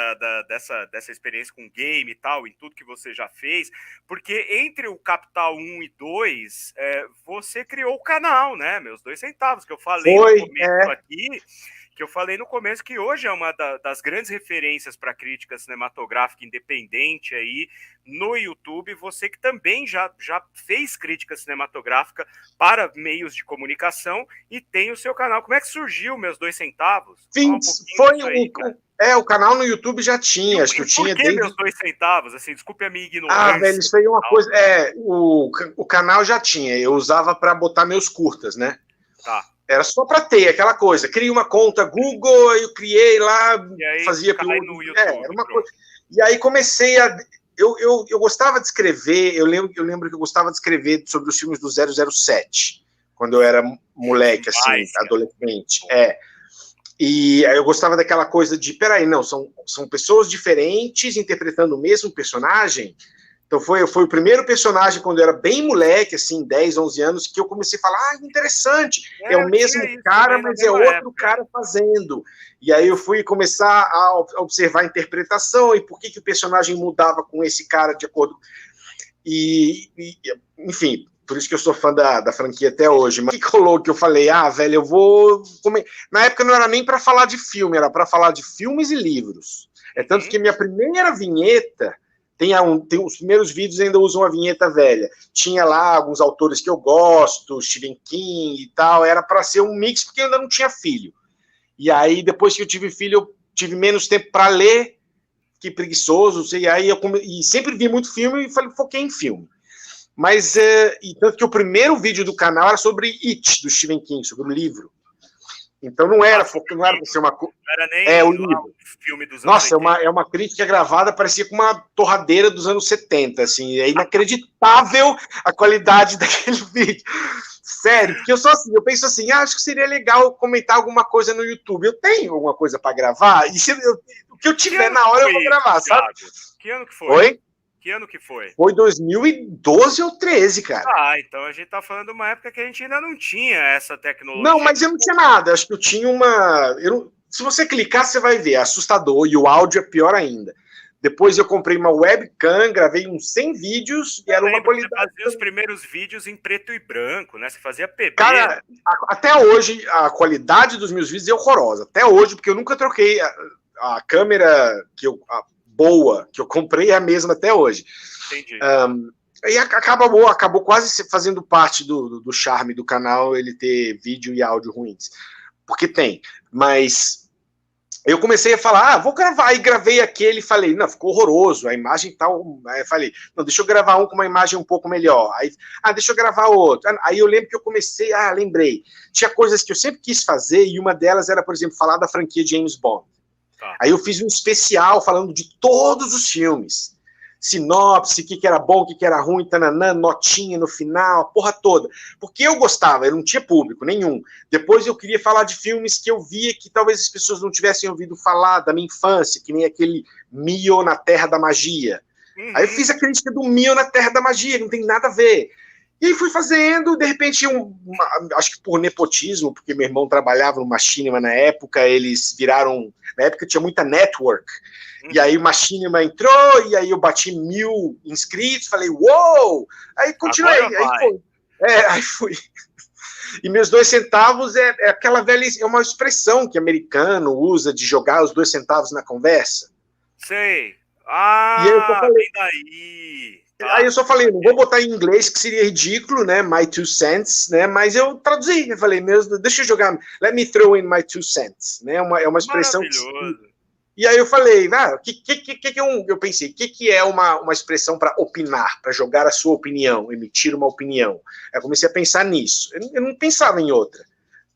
dessa experiência com game e tal, em tudo que você já fez, porque entre o Capital 1 e 2, você criou o canal, né, Meus Dois Centavos, que eu falei no começo aqui, que eu falei no começo que hoje é uma das grandes referências para crítica cinematográfica independente aí no YouTube, você que também já fez crítica cinematográfica para meios de comunicação e tem o seu canal. Como é que surgiu Meus Dois Centavos? Sim, o canal no YouTube já tinha, acho que eu tinha desde... Meus Dois Centavos? Assim, desculpe a minha ignorância. Velho, isso aí é uma coisa... o canal já tinha, eu usava para botar meus curtas, né? Tá. Era só para ter aquela coisa. Criei uma conta Google, eu criei lá, fazia no YouTube, era uma coisa. E aí comecei a... Eu gostava de escrever, eu lembro que eu gostava de escrever sobre os filmes do 007, quando eu era moleque, assim, adolescente. E aí eu gostava daquela coisa de, peraí, não, são pessoas diferentes interpretando o mesmo personagem. Então foi o primeiro personagem, quando eu era bem moleque, assim, 10, 11 anos, que eu comecei a falar, interessante, é o mesmo cara, mas é outro cara fazendo. E aí eu fui começar a observar a interpretação e por que o personagem mudava com esse cara de acordo... enfim, por isso que eu sou fã da franquia até hoje. Mas o que rolou que eu falei, velho, eu vou... Na época não era nem para falar de filme, era para falar de filmes e livros. É tanto que minha primeira vinheta... Tem os primeiros vídeos ainda usam a vinheta velha. Tinha lá alguns autores que eu gosto, Stephen King e tal. Era para ser um mix, porque eu ainda não tinha filho. E aí, depois que eu tive filho, eu tive menos tempo para ler, que preguiçoso. E aí e sempre vi muito filme e foquei em filme. Mas, tanto que o primeiro vídeo do canal era sobre It, do Stephen King, sobre o livro. Então não era para ser uma coisa. Não era nem o livro. Filme dos anos Nossa, é uma crítica gravada, parecia com uma torradeira dos anos 70, assim, é inacreditável a qualidade daquele vídeo. Sério, porque eu penso assim, acho que seria legal comentar alguma coisa no YouTube. Eu tenho alguma coisa para gravar, e o que eu tiver na hora eu vou gravar, sabe? Que ano que foi? Oi? Que ano que foi? Foi 2012 ou 13, cara. Então a gente tá falando de uma época que a gente ainda não tinha essa tecnologia. Não, mas eu não tinha nada. Acho que eu tinha uma... Se você clicar, você vai ver. É assustador. E o áudio é pior ainda. Depois eu comprei uma webcam, gravei uns 100 vídeos e era uma qualidade... Você fazia os primeiros vídeos em preto e branco, né? Você fazia PB. Cara, até hoje, a qualidade dos meus vídeos é horrorosa. Até hoje, porque eu nunca troquei a câmera boa que eu comprei, é a mesma até hoje. Entendi. E acabou quase fazendo parte do charme do canal ele ter vídeo e áudio ruins. Porque tem. Mas eu comecei a falar, vou gravar. Aí gravei aquele e falei, não, ficou horroroso, a imagem tal. Aí eu falei, não, deixa eu gravar um com uma imagem um pouco melhor. Aí, deixa eu gravar outro. Aí eu lembro que eu comecei, lembrei. Tinha coisas que eu sempre quis fazer e uma delas era, por exemplo, falar da franquia James Bond. Aí eu fiz um especial falando de todos os filmes. Sinopse, o que era bom, o que era ruim, tananã, notinha no final, a porra toda. Porque eu gostava, eu não tinha público nenhum. Depois eu queria falar de filmes que eu via que talvez as pessoas não tivessem ouvido falar da minha infância, que nem aquele Mio na Terra da Magia. Aí eu fiz a crítica do Mio na Terra da Magia, não tem nada a ver. E aí fui fazendo, de repente, acho que por nepotismo, porque meu irmão trabalhava no Machinima na época, eles viraram... Na época tinha muita network, e aí o Machinima entrou, e aí eu bati 1.000 inscritos, falei, uou! Aí continuei, aí fui. E meus 2 centavos é aquela velha... É uma expressão que americano usa de jogar os 2 centavos na conversa. Sei. E aí eu só falei... daí... Aí eu só falei, não vou botar em inglês, que seria ridículo, né? My 2 cents, né? Mas eu traduzi, eu falei, deixa eu jogar, let me throw in my 2 cents, né? É uma expressão que... E aí eu falei, eu pensei, o que é uma expressão para opinar, para jogar a sua opinião, emitir uma opinião? Aí eu comecei a pensar nisso. Eu não pensava em outra.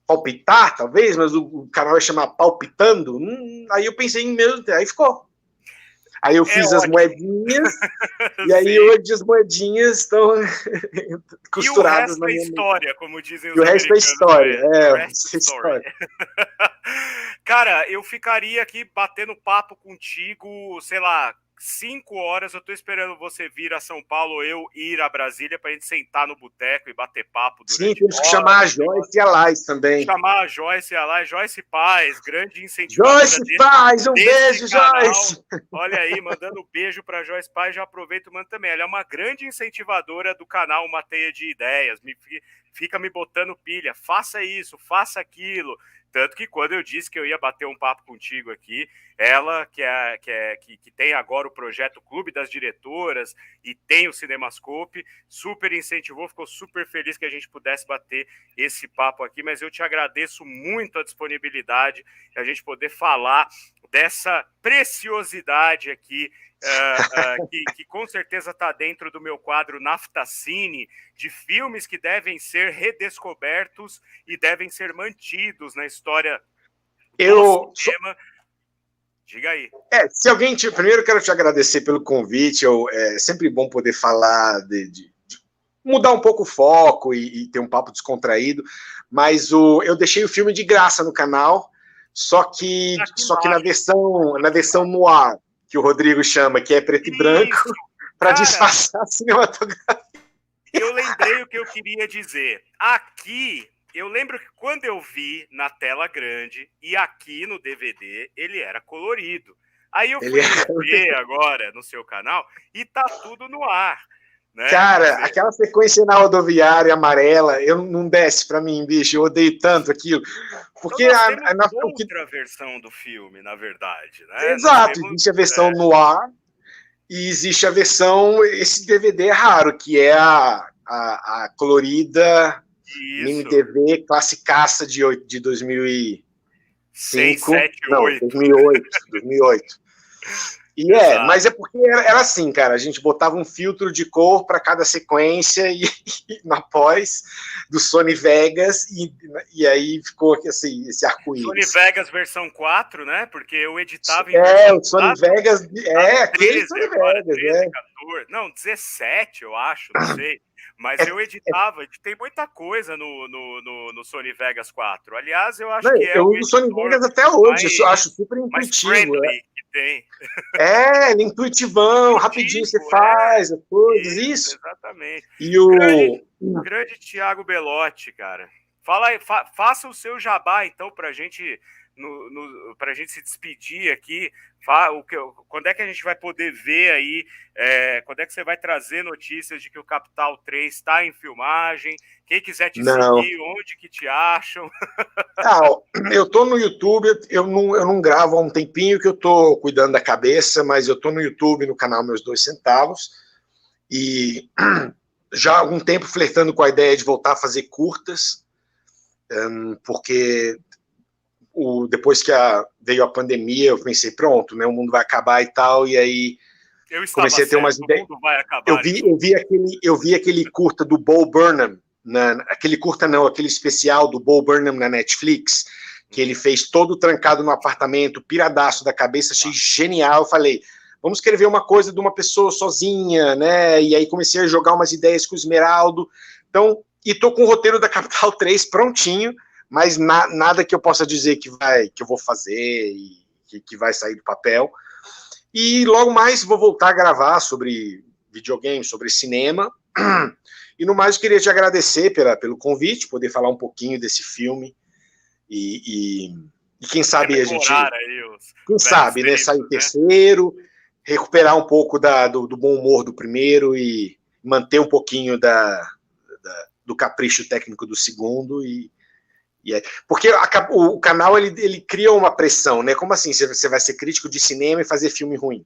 Palpitar, talvez, mas o canal vai chamar palpitando. Aí eu pensei em mesmo, aí ficou. Aí eu fiz as moedinhas, e aí hoje as moedinhas estão costuradas na minha história, como dizem os americanos. E o resto é história. O resto é história. Cara, eu ficaria aqui batendo papo contigo, sei lá, 5 horas. Eu tô esperando você vir a São Paulo ou eu ir a Brasília pra gente sentar no boteco e bater papo durante Sim, temos que chamar a Joyce e a Lais também. Chamar a Joyce e a Lais. Joyce Paz, grande incentivadora. Joyce Paz, um beijo, canal. Joyce! Olha aí, mandando beijo pra Joyce Paz, já aproveito e mando também. Ela é uma grande incentivadora do canal Uma Teia de Ideias. Fica me botando pilha. Faça isso, faça aquilo. Tanto que quando eu disse que eu ia bater um papo contigo aqui, ela, que tem agora o projeto Clube das Diretoras e tem o Cinemascope, super incentivou, ficou super feliz que a gente pudesse bater esse papo aqui, mas eu te agradeço muito a disponibilidade, a gente poder falar dessa preciosidade aqui, que com certeza está dentro do meu quadro Naftacine, de filmes que devem ser redescobertos e devem ser mantidos na história do cinema. Diga aí. Se alguém... Primeiro, eu quero te agradecer pelo convite. É sempre bom poder falar de mudar um pouco o foco e ter um papo descontraído. Mas eu deixei o filme de graça no canal, só que na versão noir, que o Rodrigo chama, que é preto e branco. para disfarçar a cinematografia. Eu lembrei o que eu queria dizer. Aqui, eu lembro que quando eu vi na tela grande e aqui no DVD, ele era colorido. Aí eu fui ver agora no seu canal e tá tudo no ar. Né? Cara, aquela sequência na rodoviária amarela, eu não desce pra mim, bicho. Eu odeio tanto aquilo. Porque então outra versão do filme, na verdade. Né? Exato, existe a versão no ar e existe a versão. Esse DVD é raro, que é a colorida mini DV classicaça de 2005. 6, 7, não, 8. 2008. E mas é porque era assim, cara, a gente botava um filtro de cor para cada sequência e na pós do Sony Vegas e aí ficou assim, esse arco-íris. Sony Vegas versão 4, né? Porque eu editava em o Sony 4, Vegas, aquele 13, Sony Vegas, 13, 14, não, 17, eu acho, não sei. Mas eu editei muita coisa no Sony Vegas 4. Aliás, eu acho que eu uso o Sony Vegas até hoje, eu acho super intuitivo. Que tem. Ele é intuitivão, rapidinho você faz as coisas, isso. Exatamente. E o grande Thiago Belotti, cara. Fala aí, faça o seu jabá, então, pra gente se despedir aqui. Quando é que a gente vai poder ver aí? Quando é que você vai trazer notícias de que o Capital 3 está em filmagem? Quem quiser te seguir, onde que te acham? Eu tô no YouTube, eu não gravo há um tempinho que eu tô cuidando da cabeça, mas eu tô no YouTube, no canal Meus 2 Centavos, e já há algum tempo flertando com a ideia de voltar a fazer curtas, porque depois que veio a pandemia, eu pensei, pronto, né, o mundo vai acabar e tal, e aí comecei a ter umas ideias. Eu vi aquele curta do Bo Burnham, aquele especial do Bo Burnham na Netflix, que ele fez todo trancado no apartamento, piradaço da cabeça, achei genial. Eu falei, vamos escrever uma coisa de uma pessoa sozinha, né? E aí comecei a jogar umas ideias com o Esmeraldo. Então, e tô com o roteiro da Capital 3 prontinho, mas nada que eu possa dizer que eu vou fazer e que vai sair do papel. E logo mais vou voltar a gravar sobre videogame, sobre cinema. E no mais, eu queria te agradecer pelo convite, poder falar um pouquinho desse filme. E quem sabe a gente. Quem sabe, né? Sair terceiro, recuperar um pouco do bom humor do primeiro e manter um pouquinho do capricho técnico do segundo. Porque o canal ele cria uma pressão, né? Como assim? Você vai ser crítico de cinema e fazer filme ruim?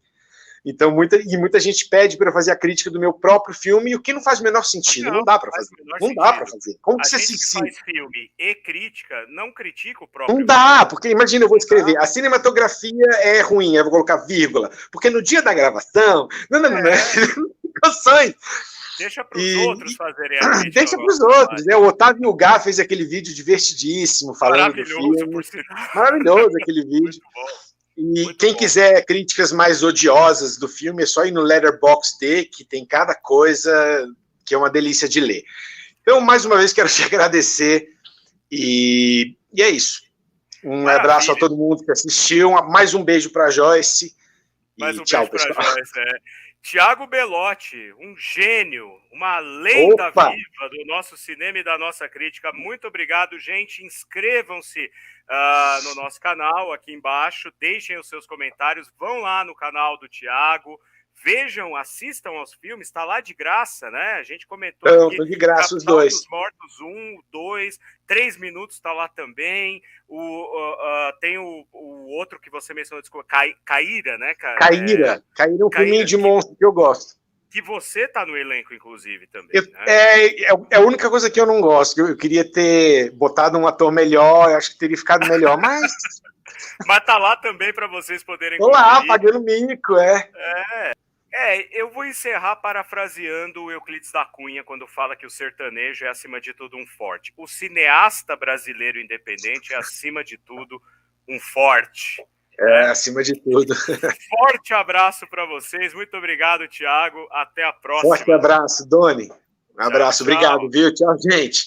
Então, muita gente pede para eu fazer a crítica do meu próprio filme, e o que não faz o menor sentido. Não dá para fazer. Não dá para fazer. Como que você faz filme e crítica, não critica o próprio Não dá, filme. Porque imagina, eu vou escrever, a cinematografia é ruim, eu vou colocar vírgula, porque no dia da gravação, não. Deixa para os outros fazerem a crítica. Deixa para os outros, né? O Otávio Gá fez aquele vídeo divertidíssimo, falando do filme. Por sinal. Maravilhoso aquele vídeo. E quem quiser críticas mais odiosas do filme, é só ir no Letterboxd, que tem cada coisa que é uma delícia de ler. Então, mais uma vez, quero te agradecer. E é isso. Maravilha. Abraço a todo mundo que assistiu. Mais um beijo para a Joyce. Mais um tchau, beijo para a Joyce. Thiago Belotti, um gênio, uma lenda viva do nosso cinema e da nossa crítica. Muito obrigado, gente. Inscrevam-se no nosso canal aqui embaixo, deixem os seus comentários, vão lá no canal do Thiago, vejam, assistam aos filmes, está lá de graça, né? A gente comentou aqui. De graça os dois. Dos Mortos 1, 2, 3 minutos está lá também. Tem o outro que você mencionou, desculpa, Caíra, né, cara? Caíra é um filminho de monstro que eu gosto. Que você tá no elenco, inclusive, também. É a única coisa que eu não gosto. Eu queria ter botado um ator melhor, eu acho que teria ficado melhor, mas... Mas tá lá também para vocês poderem conferir. Tô lá, pagando mico, eu vou encerrar parafraseando o Euclides da Cunha quando fala que o sertanejo é, acima de tudo, um forte. O cineasta brasileiro independente é, acima de tudo, um forte. Acima de tudo. Forte abraço para vocês. Muito obrigado, Thiago. Até a próxima. Forte abraço, Doni. Um abraço. Tchau. Obrigado, viu? Tchau, gente.